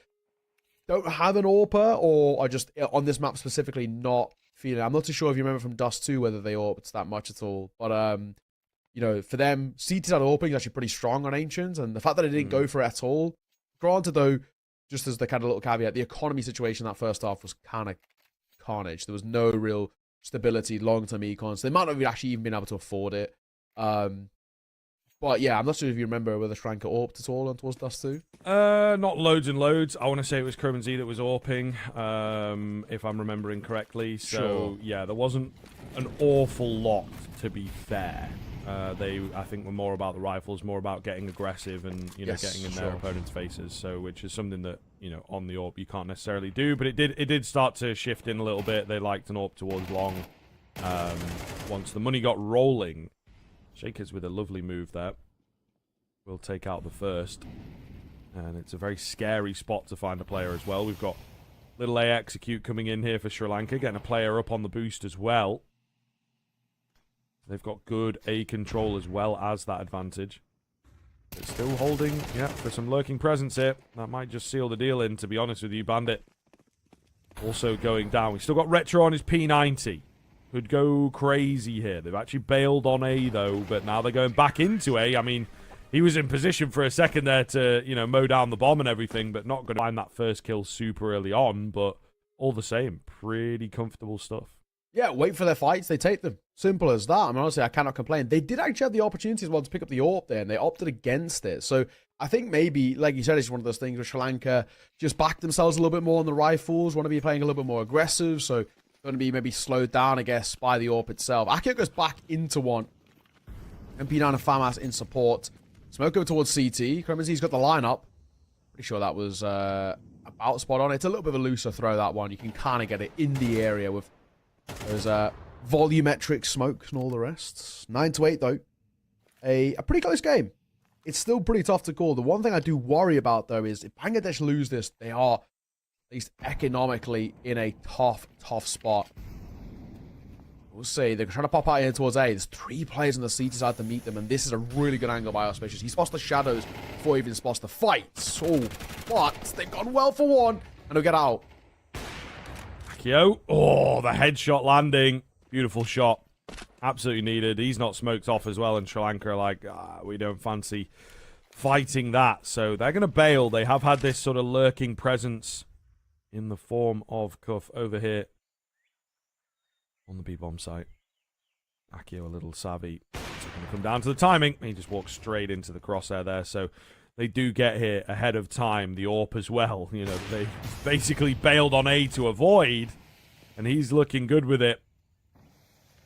don't have an AWPer or are just on this map specifically not feeling. I'm not too sure if you remember from Dust 2 whether they AWPed that much at all. But, you know, for them, CT's out AWPing is actually pretty strong on Ancient. And the fact that they didn't go for it at all, granted though, just as the kind of little caveat, the economy situation that first half was kind of carnage. There was no real stability, long-term econ. So they might not have actually even been able to afford it. But yeah, I'm not sure if you remember whether Sri Lanka AWPed at all on towards Dust 2. Not loads and loads. I want to say it was Chrome and Z that was AWPing, if I'm remembering correctly. So, yeah, there wasn't an awful lot, to be fair. They, I think, were more about the rifles, more about getting aggressive and, you know, getting in their opponent's faces. So, which is something that, you know, on the AWP you can't necessarily do. But it did start to shift in a little bit. They liked an AWP towards long. Once the money got rolling, Shakers with a lovely move there. We'll take out the first. And it's a very scary spot to find a player as well. We've got little A execute coming in here for Sri Lanka, getting a player up on the boost as well. They've got good A control as well as that advantage. But still holding, yeah, for some lurking presence here. That might just seal the deal in, to be honest with you, Bandit. Also going down. We've still got Retro on his P90. Could go crazy here. They've actually bailed on A, though, but now they're going back into A. I mean, he was in position for a second there to, you know, mow down the bomb and everything, but not going to find that first kill super early on. But all the same, pretty comfortable stuff. Yeah, wait for their fights. They take them. Simple as that. I mean, honestly, I cannot complain. They did actually have the opportunity as well to pick up the AWP there, and they opted against it. So I think maybe, like you said, it's one of those things where Sri Lanka just backed themselves a little bit more on the rifles, want to be playing a little bit more aggressive, so going to be maybe slowed down, I guess, by the AWP itself. Akio goes back into one. MP9 and FAMAS in support. Smoke over towards CT. Kremenzi's got the lineup. Pretty sure that was about spot on. It's a little bit of a looser throw, that one. You can kind of get it in the area with those volumetric smokes and all the rest. 9-8, though. A pretty close game. It's still pretty tough to call. The one thing I do worry about, though, is if Bangladesh lose this, they are, at least economically, in a tough spot. We'll see. They're trying to pop out here towards A. There's 3 players on the CT side to meet them, and this is a really good angle by Auspicious. He spots the shadows before he even spots the fights. Oh, but they've gone well for one, and they'll get out. Akio. Oh, the headshot landing. Beautiful shot. Absolutely needed. He's not smoked off as well, and Sri Lanka are like, we don't fancy fighting that. So they're going to bail. They have had this sort of lurking presence in the form of Cuff over here on the B-bomb site. Akio a little savvy. It's going to come down to the timing. He just walks straight into the crosshair there. So they do get here ahead of time. The AWP as well. You know, they basically bailed on A to avoid, and he's looking good with it.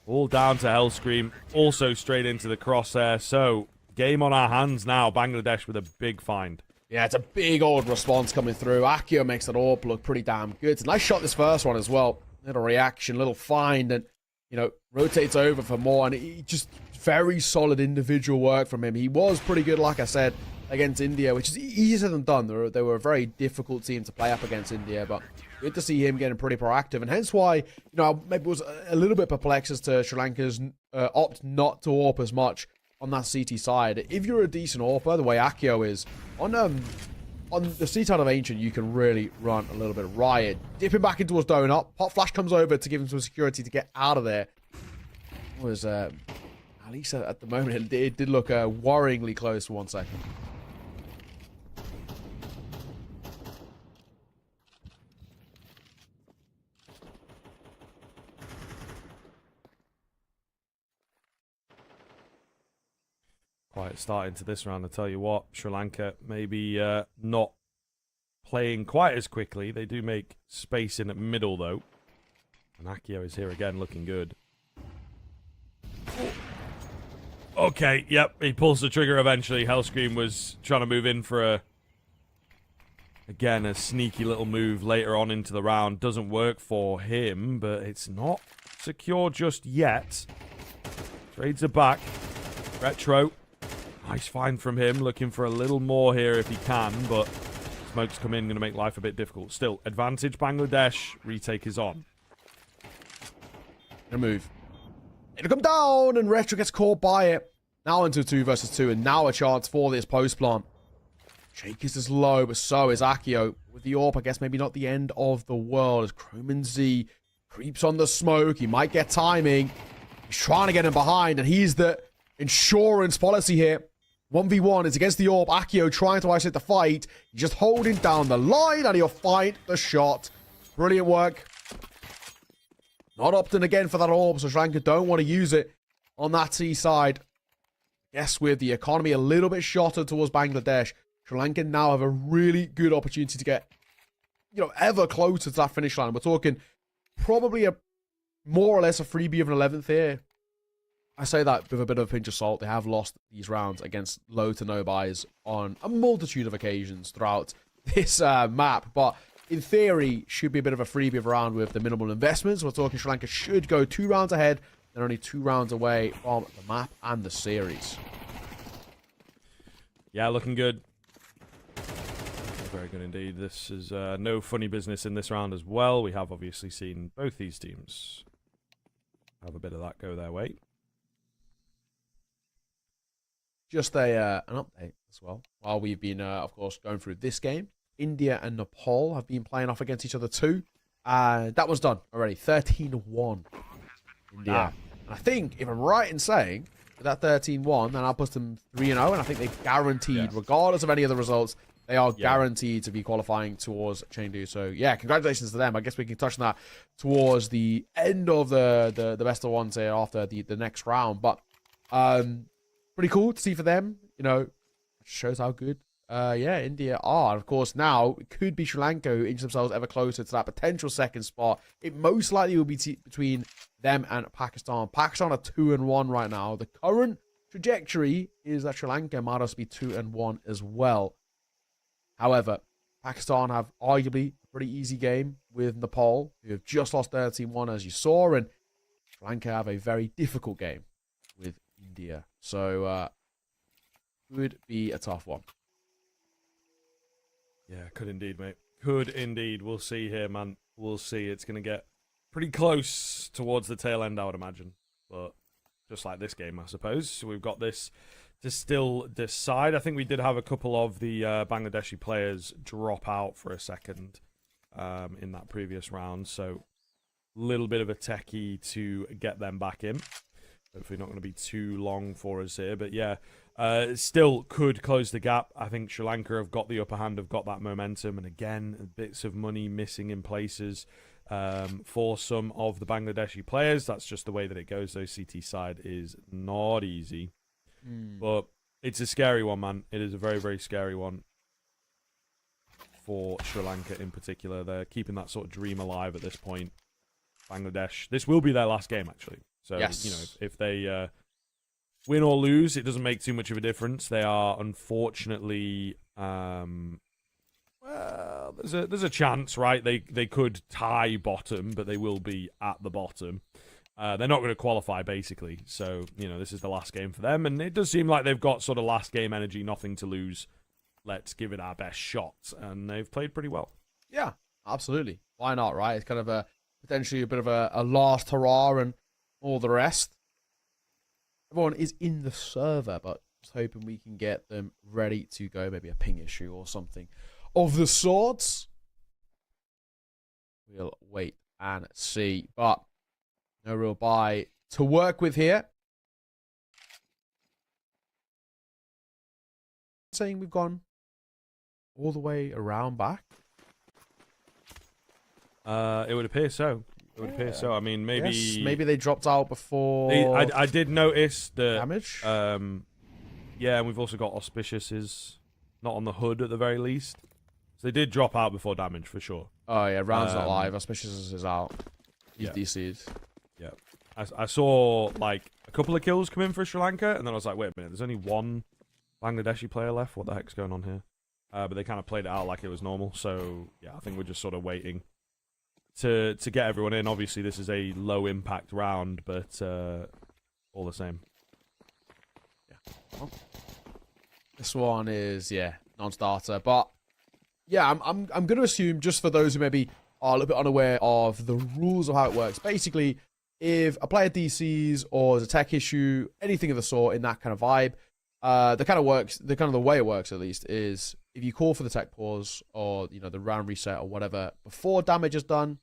All down to Hellscream. Also straight into the crosshair. So game on our hands now. Bangladesh with a big find. Yeah, it's a big old response coming through. Akio makes that AWP look pretty damn good. It's a nice shot, this first one as well. Little reaction, little find, and, you know, rotates over for more. And he just very solid individual work from him. He was pretty good, like I said, against India, which is easier than done. They were a very difficult team to play up against India, but good to see him getting pretty proactive, and hence why, maybe was a little bit perplexed as to Sri Lanka's opt not to AWP as much on that CT side. If you're a decent AWPer, the way Akio is, on the C side of Ancient, you can really run a little bit of riot. Dipping back into his donut. Hot Flash comes over to give him some security to get out of there. It was, at least at the moment, it did look worryingly close for 1 second. Quiet start into this round, I tell you what. Sri Lanka maybe not playing quite as quickly. They do make space in the middle, though. And Akio is here again, looking good. Okay, yep, he pulls the trigger eventually. Hellscream was trying to move in for again, a sneaky little move later on into the round. Doesn't work for him, but it's not secure just yet. Trades it back. Retro. Nice find from him. Looking for a little more here if he can, but smokes come in, going to make life a bit difficult. Still, advantage Bangladesh. Retake is on. Gonna move. It'll come down, and Retro gets caught by it. Now into 2 versus 2, and now a chance for this post plant. Shake is low, but so is Akio. With the AWP, I guess maybe not the end of the world. As Chroman Z creeps on the smoke, he might get timing. He's trying to get him behind, and he's the insurance policy here. 1v1, it's against the AWP. Akio trying to isolate the fight. He's just holding down the line, and he'll fight the shot. Brilliant work. Not opting again for that AWP, so Sri Lanka don't want to use it on that C side. Yes, with the economy a little bit shorter towards Bangladesh, Sri Lanka now have a really good opportunity to get, ever closer to that finish line. We're talking probably more or less a freebie of an 11th here. I say that with a bit of a pinch of salt. They have lost these rounds against low to no buys on a multitude of occasions throughout this map. But in theory, should be a bit of a freebie of a round with the minimal investments. We're talking Sri Lanka should go 2 rounds ahead. They're only 2 rounds away from the map and the series. Yeah, looking good. Very good indeed. This is no funny business in this round as well. We have obviously seen both these teams have a bit of that go their way. Just an update as well. While we've been, of course, going through this game, India and Nepal have been playing off against each other too. That was done already. 13-1. India. And I think, if I'm right in saying, with that 13-1, then I'll put them 3-0, and I think they've guaranteed, regardless of any of the results, they are guaranteed to be qualifying towards Chengdu. So, yeah, congratulations to them. I guess we can touch on that towards the end of the best of ones here after the next round. But pretty cool to see for them. Shows how good, India are. Of course, now it could be Sri Lanka who inch themselves ever closer to that potential second spot. It most likely will be between them and Pakistan. Pakistan are 2-1 right now. The current trajectory is that Sri Lanka might also be 2-1 as well. However, Pakistan have arguably a pretty easy game with Nepal, who have just lost 13-1 as you saw, and Sri Lanka have a very difficult game with India. So, could be a tough one. Yeah, could indeed, mate. Could indeed. We'll see here, man. We'll see. It's going to get pretty close towards the tail end, I would imagine. But just like this game, I suppose. So we've got this to still decide. I think we did have a couple of the Bangladeshi players drop out for a second in that previous round. So a little bit of a techie to get them back in. Hopefully not going to be too long for us here. But yeah, still could close the gap. I think Sri Lanka have got the upper hand, have got that momentum. And again, bits of money missing in places for some of the Bangladeshi players. That's just the way that it goes. Though CT side is not easy. But it's a scary one, man. It is a very, very scary one for Sri Lanka in particular. They're keeping that sort of dream alive at this point. Bangladesh, this will be their last game, actually. So, yes. If they win or lose, it doesn't make too much of a difference. They are, unfortunately, well, there's a chance, right? They could tie bottom, but they will be at the bottom. They're not going to qualify, basically. So, this is the last game for them. And it does seem like they've got sort of last game energy, nothing to lose. Let's give it our best shot. And they've played pretty well. Yeah. Absolutely. Why not, right? It's kind of a potentially a bit of a last hurrah and all the rest. Everyone is in the server, but just hoping we can get them ready to go. Maybe a ping issue or something of the sorts. We'll wait and see. But no real buy to work with here. Saying we've gone all the way around back. It would appear so. It would appear so. I mean, maybe yes, maybe they dropped out before. I did notice the damage. Yeah, and we've also got Auspicious is not on the hood at the very least. So they did drop out before damage for sure. Oh yeah, round's not live. Auspicious is out. He's DC'd. Yeah, I saw like a couple of kills come in for Sri Lanka, and then I was like, wait a minute, there's only one Bangladeshi player left. What the heck's going on here? But they kind of played it out like it was normal. So yeah, I think we're just sort of waiting to get everyone in. Obviously, this is a low impact round, but all the same. Yeah. Well, this one is non-starter, but yeah, I'm going to assume, just for those who maybe are a little bit unaware of the rules of how it works. Basically, if a player DCs or there's a tech issue, anything of the sort in that kind of vibe, the way it works at least is if you call for the tech pause or the round reset or whatever before damage is done,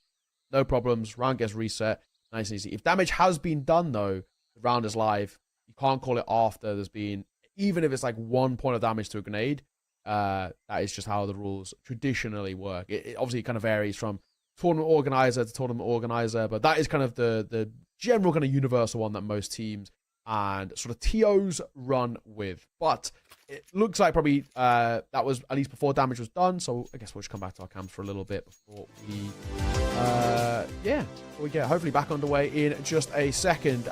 no problems. Round gets reset, nice and easy. If damage has been done though, the round is live. You can't call it after there's been, even if it's like 1 point of damage to a grenade. That is just how the rules traditionally work. It obviously kind of varies from tournament organizer to tournament organizer, but that is kind of the general kind of universal one that most teams and sort of TOs run with. But it looks like probably that was at least before damage was done, so I guess we'll just come back to our cams for a little bit before we get hopefully back underway in just a second.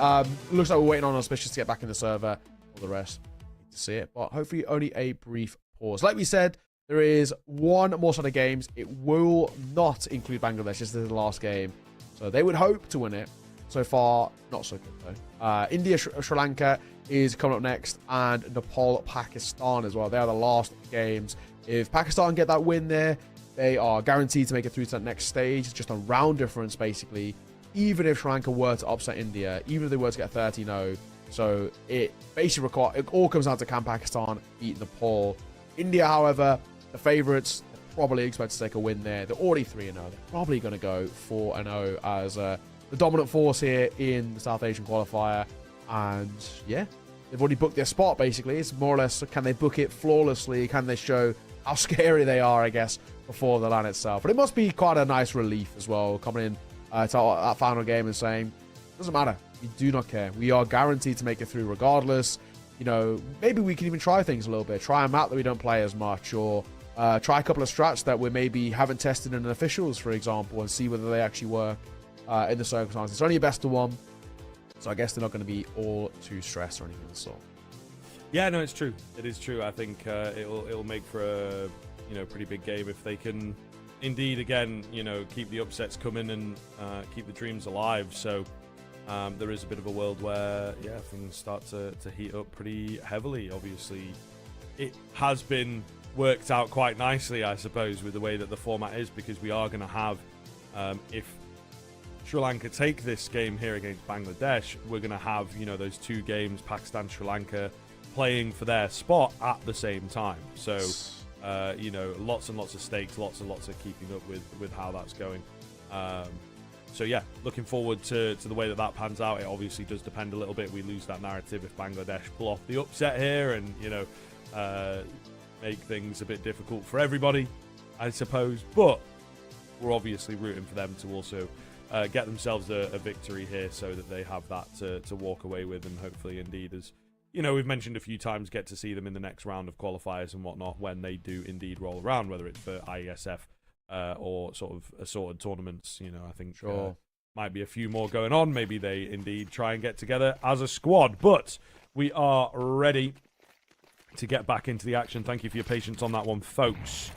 Looks like we're waiting on Auspicious to get back in the server. All the rest, need to see it, but hopefully only a brief pause. Like we said, there is one more set of games. It will not include Bangladesh. This is the last game, so they would hope to win it. So far, not so good though. India, Sri Lanka is coming up next, and Nepal, Pakistan as well. They are the last games. If Pakistan get that win there, they are guaranteed to make it through to that next stage. It's just a round difference, basically. Even if Sri Lanka were to upset India, even if they were to get 30-0. So it basically it all comes down to can Pakistan beat Nepal. India, however, the favourites, probably expect to take a win there. They're already 3-0. They're probably going to go 4-0 as the dominant force here in the South Asian qualifier. And yeah, they've already booked their spot, basically. It's more or less, can they book it flawlessly? Can they show how scary they are, I guess, before the LAN itself? But it must be quite a nice relief as well, coming in to that final game and saying, doesn't matter. We do not care. We are guaranteed to make it through regardless. Maybe we can even try things a little bit. Try a map that we don't play as much, or try a couple of strats that we maybe haven't tested in officials, for example, and see whether they actually work in the circumstances. It's only a best of one, so I guess they're not going to be all too stressed or anything of the sort. Yeah, no, it's true. It is true. I think it'll make for a pretty big game if they can indeed again keep the upsets coming and keep the dreams alive. So there is a bit of a world where things start to heat up pretty heavily. Obviously, it has been worked out quite nicely, I suppose, with the way that the format is, because we are going to have if Sri Lanka take this game here against Bangladesh, we're going to have those two games, Pakistan, Sri Lanka, playing for their spot at the same time. So lots and lots of stakes, lots and lots of keeping up with how that's going. So yeah, looking forward to the way that pans out. It obviously does depend a little bit. We lose that narrative if Bangladesh pull off the upset here and make things a bit difficult for everybody, I suppose. But we're obviously rooting for them to also get themselves a victory here, so that they have that to walk away with, and hopefully indeed, as we've mentioned a few times, get to see them in the next round of qualifiers and whatnot when they do indeed roll around, whether it's for IESF or sort of assorted tournaments. I think might be a few more going on. Maybe they indeed try and get together as a squad. But we are ready to get back into the action. Thank you for your patience on that one, folks.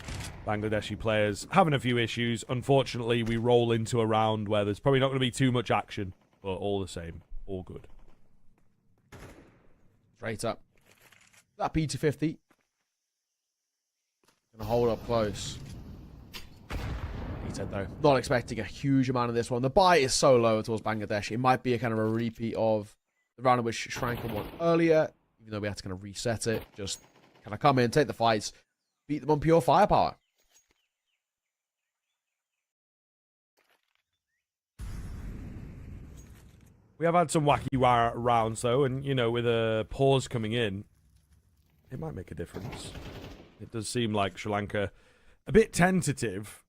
Bangladeshi players having a few issues. Unfortunately, we roll into a round where there's probably not going to be too much action, but all the same, all good. Straight up. That P250. Gonna hold up close. said, though, not expecting a huge amount of this one. The buy is so low towards Bangladesh. It might be a kind of a repeat of the round in which Sri Lanka won earlier, even though we had to kind of reset it. Just kind of come in, take the fights, beat them on pure firepower. We have had some wacky rounds, though, and, you know, with a pause coming in, it might make a difference. It does seem like Sri Lanka a bit tentative.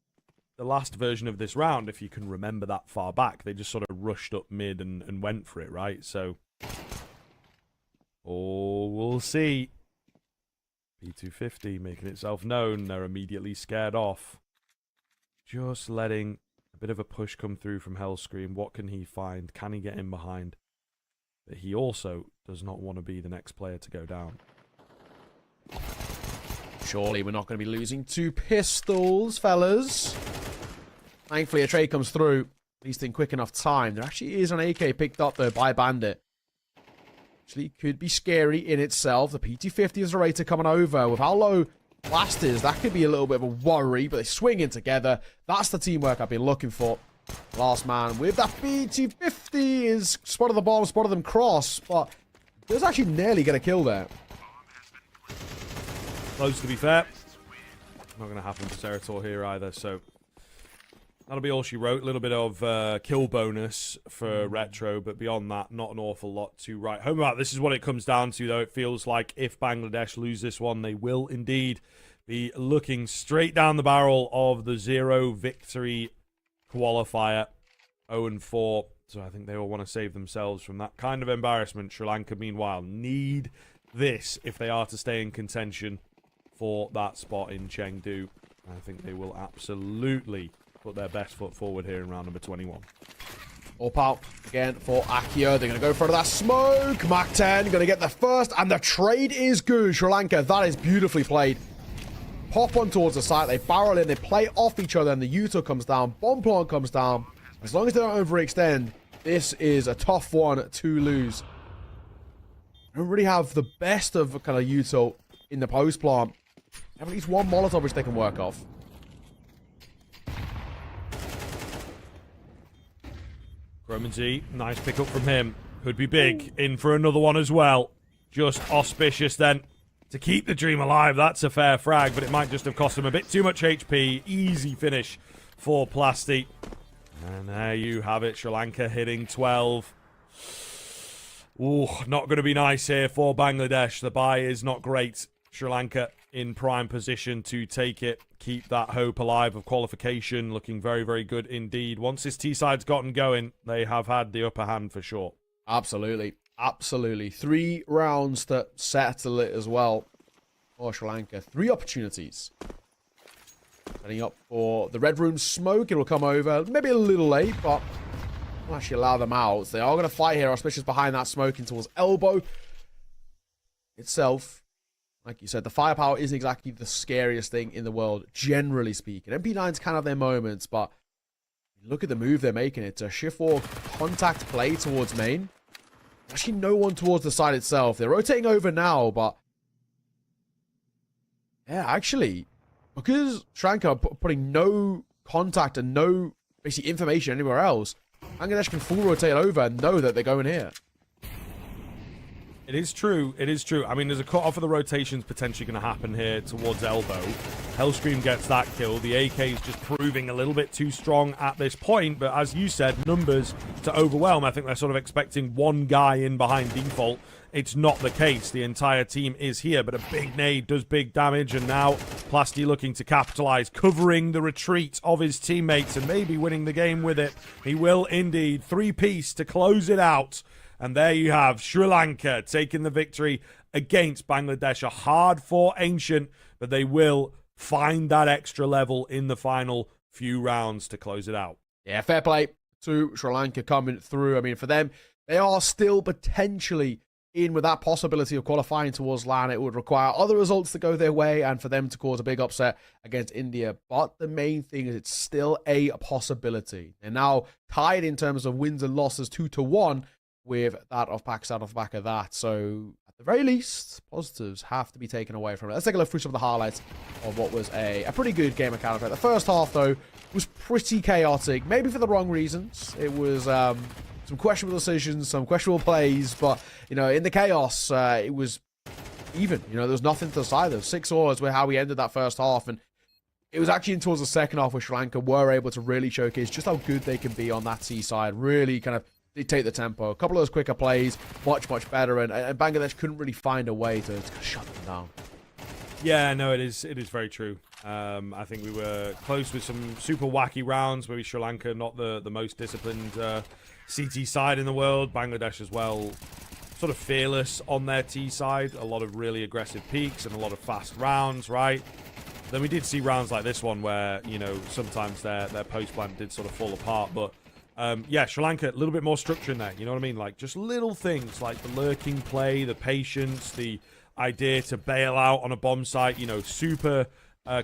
The last version of this round, if you can remember that far back, they just sort of rushed up mid and went for it, right? So, we'll see. P250 making itself known. They're immediately scared off. Just letting a bit of a push come through from Hellscream. What can he find? Can he get in behind? But he also does not want to be the next player to go down. Surely we're not going to be losing 2 pistols, fellas. Thankfully, a trade comes through, at least in quick enough time. There actually is an AK picked up, though, by Bandit. Actually, could be scary in itself. The PT-50 is a Raider coming over. With how low Blast is, that could be a little bit of a worry, but they swing in together. That's the teamwork I've been looking for. Last man with that PT-50 is spotted the bomb, spotted them cross, but does actually nearly get a kill there. Close, to be fair. Not going to happen for Serator here either, so that'll be all she wrote. A little bit of kill bonus for Retro, but beyond that, not an awful lot to write home about. This is what it comes down to, though. It feels like if Bangladesh lose this one, they will indeed be looking straight down the barrel of the 0 victory qualifier, 0-4. So I think they all want to save themselves from that kind of embarrassment. Sri Lanka, meanwhile, need this if they are to stay in contention for that spot in Chengdu. I think they will absolutely put their best foot forward here in round number 21. Up out again for Akio. They're going to go for that smoke. Mach 10 going to get the first, and the trade is good. Sri Lanka, that is beautifully played. Pop one towards the side. They barrel in. They play off each other, and the Yuto comes down. Bomb plant comes down. As long as they don't overextend, this is a tough one to lose. They don't really have the best of kind of Yuto in the post plant. They have at least one Molotov which they can work off. Cromanzi, nice pickup from him. Could be big. In for another one as well. Just auspicious then to keep the dream alive. That's a fair frag, but it might just have cost him a bit too much HP. Easy finish for Plasti. And there you have it. Sri Lanka hitting 12. Ooh, not going to be nice here for Bangladesh. The buy is not great. Sri Lanka in prime position to take it. Keep that hope alive of qualification. Looking very, very good indeed. Once this T-side's gotten going, they have had the upper hand for sure. Absolutely. Absolutely. 3 rounds to settle it as well for Sri Lanka. 3 opportunities. Setting up for the Red Room smoke. It will come over. Maybe a little late, but we'll actually allow them out. They are going to fight here. Auspicious behind that smoking towards elbow itself. Like you said, the firepower isn't exactly the scariest thing in the world, generally speaking. MP9s can have their moments, but look at the move they're making. It's a shift 4 contact play towards main. Actually, no one towards the side itself. They're rotating over now, but yeah, actually, because Sri Lanka are putting no contact and no basic information anywhere else, Bangladesh can full rotate over and know that they're going here. It is true. It is true. I mean, there's a cut-off of the rotations potentially going to happen here towards elbow. Hellscream gets that kill. The AK is just proving a little bit too strong at this point. But as you said, numbers to overwhelm. I think they're sort of expecting one guy in behind default. It's not the case. The entire team is here. But a big nade does big damage. And now Plasti looking to capitalize, covering the retreat of his teammates and maybe winning the game with it. He will indeed. 3-piece to close it out. And there you have Sri Lanka taking the victory against Bangladesh. A hard-fought Ancient, but they will find that extra level in the final few rounds to close it out. Yeah, fair play to Sri Lanka coming through. I mean, for them, they are still potentially in with that possibility of qualifying towards LAN. It would require other results to go their way and for them to cause a big upset against India. But the main thing is it's still a possibility. They're now tied in terms of wins and losses 2-1. With that of Pakistan off the back of that. So, at the very least, positives have to be taken away from it. Let's take a look through some of the highlights of what was a pretty good game of Counter-Strike. The first half, though, was pretty chaotic, maybe for the wrong reasons. It was some questionable decisions, some questionable plays, but, you know, in the chaos, it was even. You know, there was nothing to the side. There was 6-0 were how we ended that first half, and it was actually towards the second half where Sri Lanka were able to really showcase just how good they can be on that T side, really kind of dictate the tempo. A couple of those quicker plays, much, much better, and Bangladesh couldn't really find a way to shut them down. Yeah, no, it is very true. I think we were close with some super wacky rounds. Maybe Sri Lanka, not the most disciplined CT side in the world. Bangladesh as well, sort of fearless on their T side. A lot of really aggressive peaks and a lot of fast rounds, right? Then we did see rounds like this one where, you know, sometimes their post plan did sort of fall apart. But, yeah, Sri Lanka, a little bit more structure in there. You know what I mean? Like, just little things like the lurking play, the patience, the idea to bail out on a bomb site, you know, super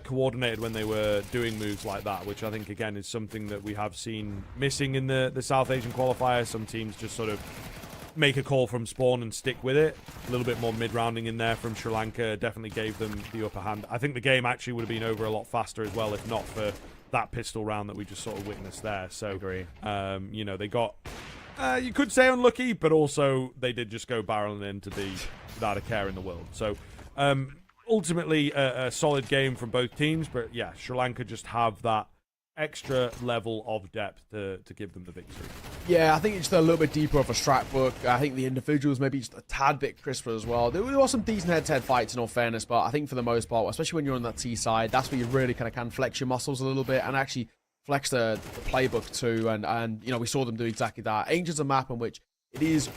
coordinated when they were doing moves like that, which I think, again, is something that we have seen missing in the South Asian qualifier. Some teams just sort of make a call from spawn and stick with it. A little bit more mid-rounding in there from Sri Lanka definitely gave them the upper hand. I think the game actually would have been over a lot faster as well if not for that pistol round that we just sort of witnessed there. So, agree. You know, they got, you could say unlucky, but also they did just go barreling into the without a care in the world. So, ultimately, a solid game from both teams, but yeah, Sri Lanka just have that extra level of depth to give them the victory. Yeah, I think it's just a little bit deeper of a strat book. I think the individuals maybe just a tad bit crisper as well. There were some decent head-to-head fights in all fairness, but I think for the most part, especially when you're on that T side, that's where you really kind of can flex your muscles a little bit and actually flex the playbook too. And you know, we saw them do exactly that. Angel's a map in which it is,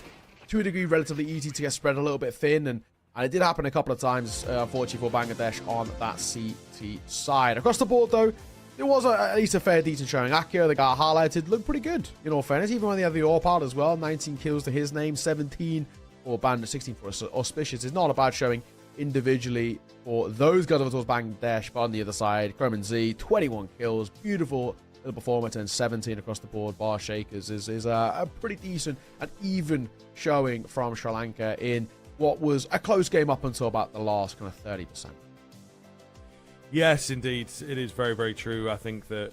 to a degree, relatively easy to get spread a little bit thin, and it did happen a couple of times, unfortunately, for Bangladesh on that CT side. Across the board, though, it was at least a fair, decent showing. Akio, the guy highlighted, looked pretty good, in all fairness, even when they had the AWP part as well. 19 kills to his name, 17 for Bandit, 16 for Auspicious. It's not a bad showing individually for those guys towards Bangladesh. But on the other side, Croman Z, 21 kills, beautiful little performance, and 17 across the board. Bar Shakers is a pretty decent and even showing from Sri Lanka in what was a close game up until about the last kind of 30%. Yes, indeed. It is very, very true. I think that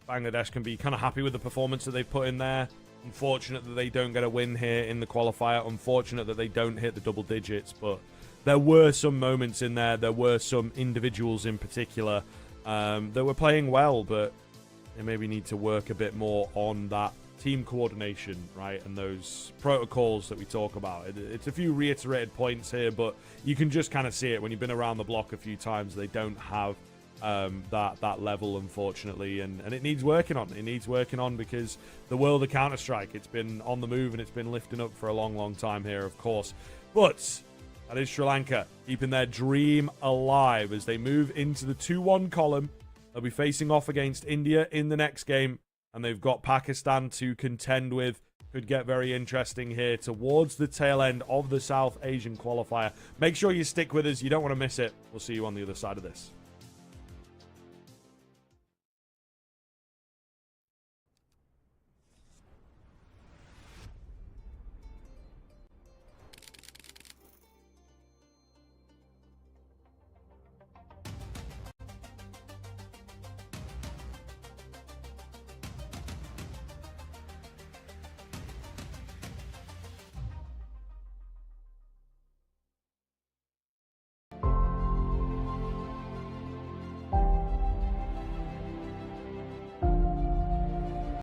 Bangladesh can be kind of happy with the performance that they put in there. Unfortunate that they don't get a win here in the qualifier. Unfortunate that they don't hit the double digits. But there were some moments in there. There were some individuals in particular that were playing well, but they maybe need to work a bit more on that team coordination, right, and those protocols that we talk about. It's a few reiterated points here, but you can just kind of see it when you've been around the block a few times. They don't have that level, unfortunately, and it needs working on. It needs working on because the world of Counter-Strike, it's been on the move and it's been lifting up for a long, long time here, of course. But that is Sri Lanka keeping their dream alive as they move into the 2-1 column. They'll be facing off against India in the next game. And they've got Pakistan to contend with. Could get very interesting here towards the tail end of the South Asian qualifier. Make sure you stick with us. You don't want to miss it. We'll see you on the other side of this.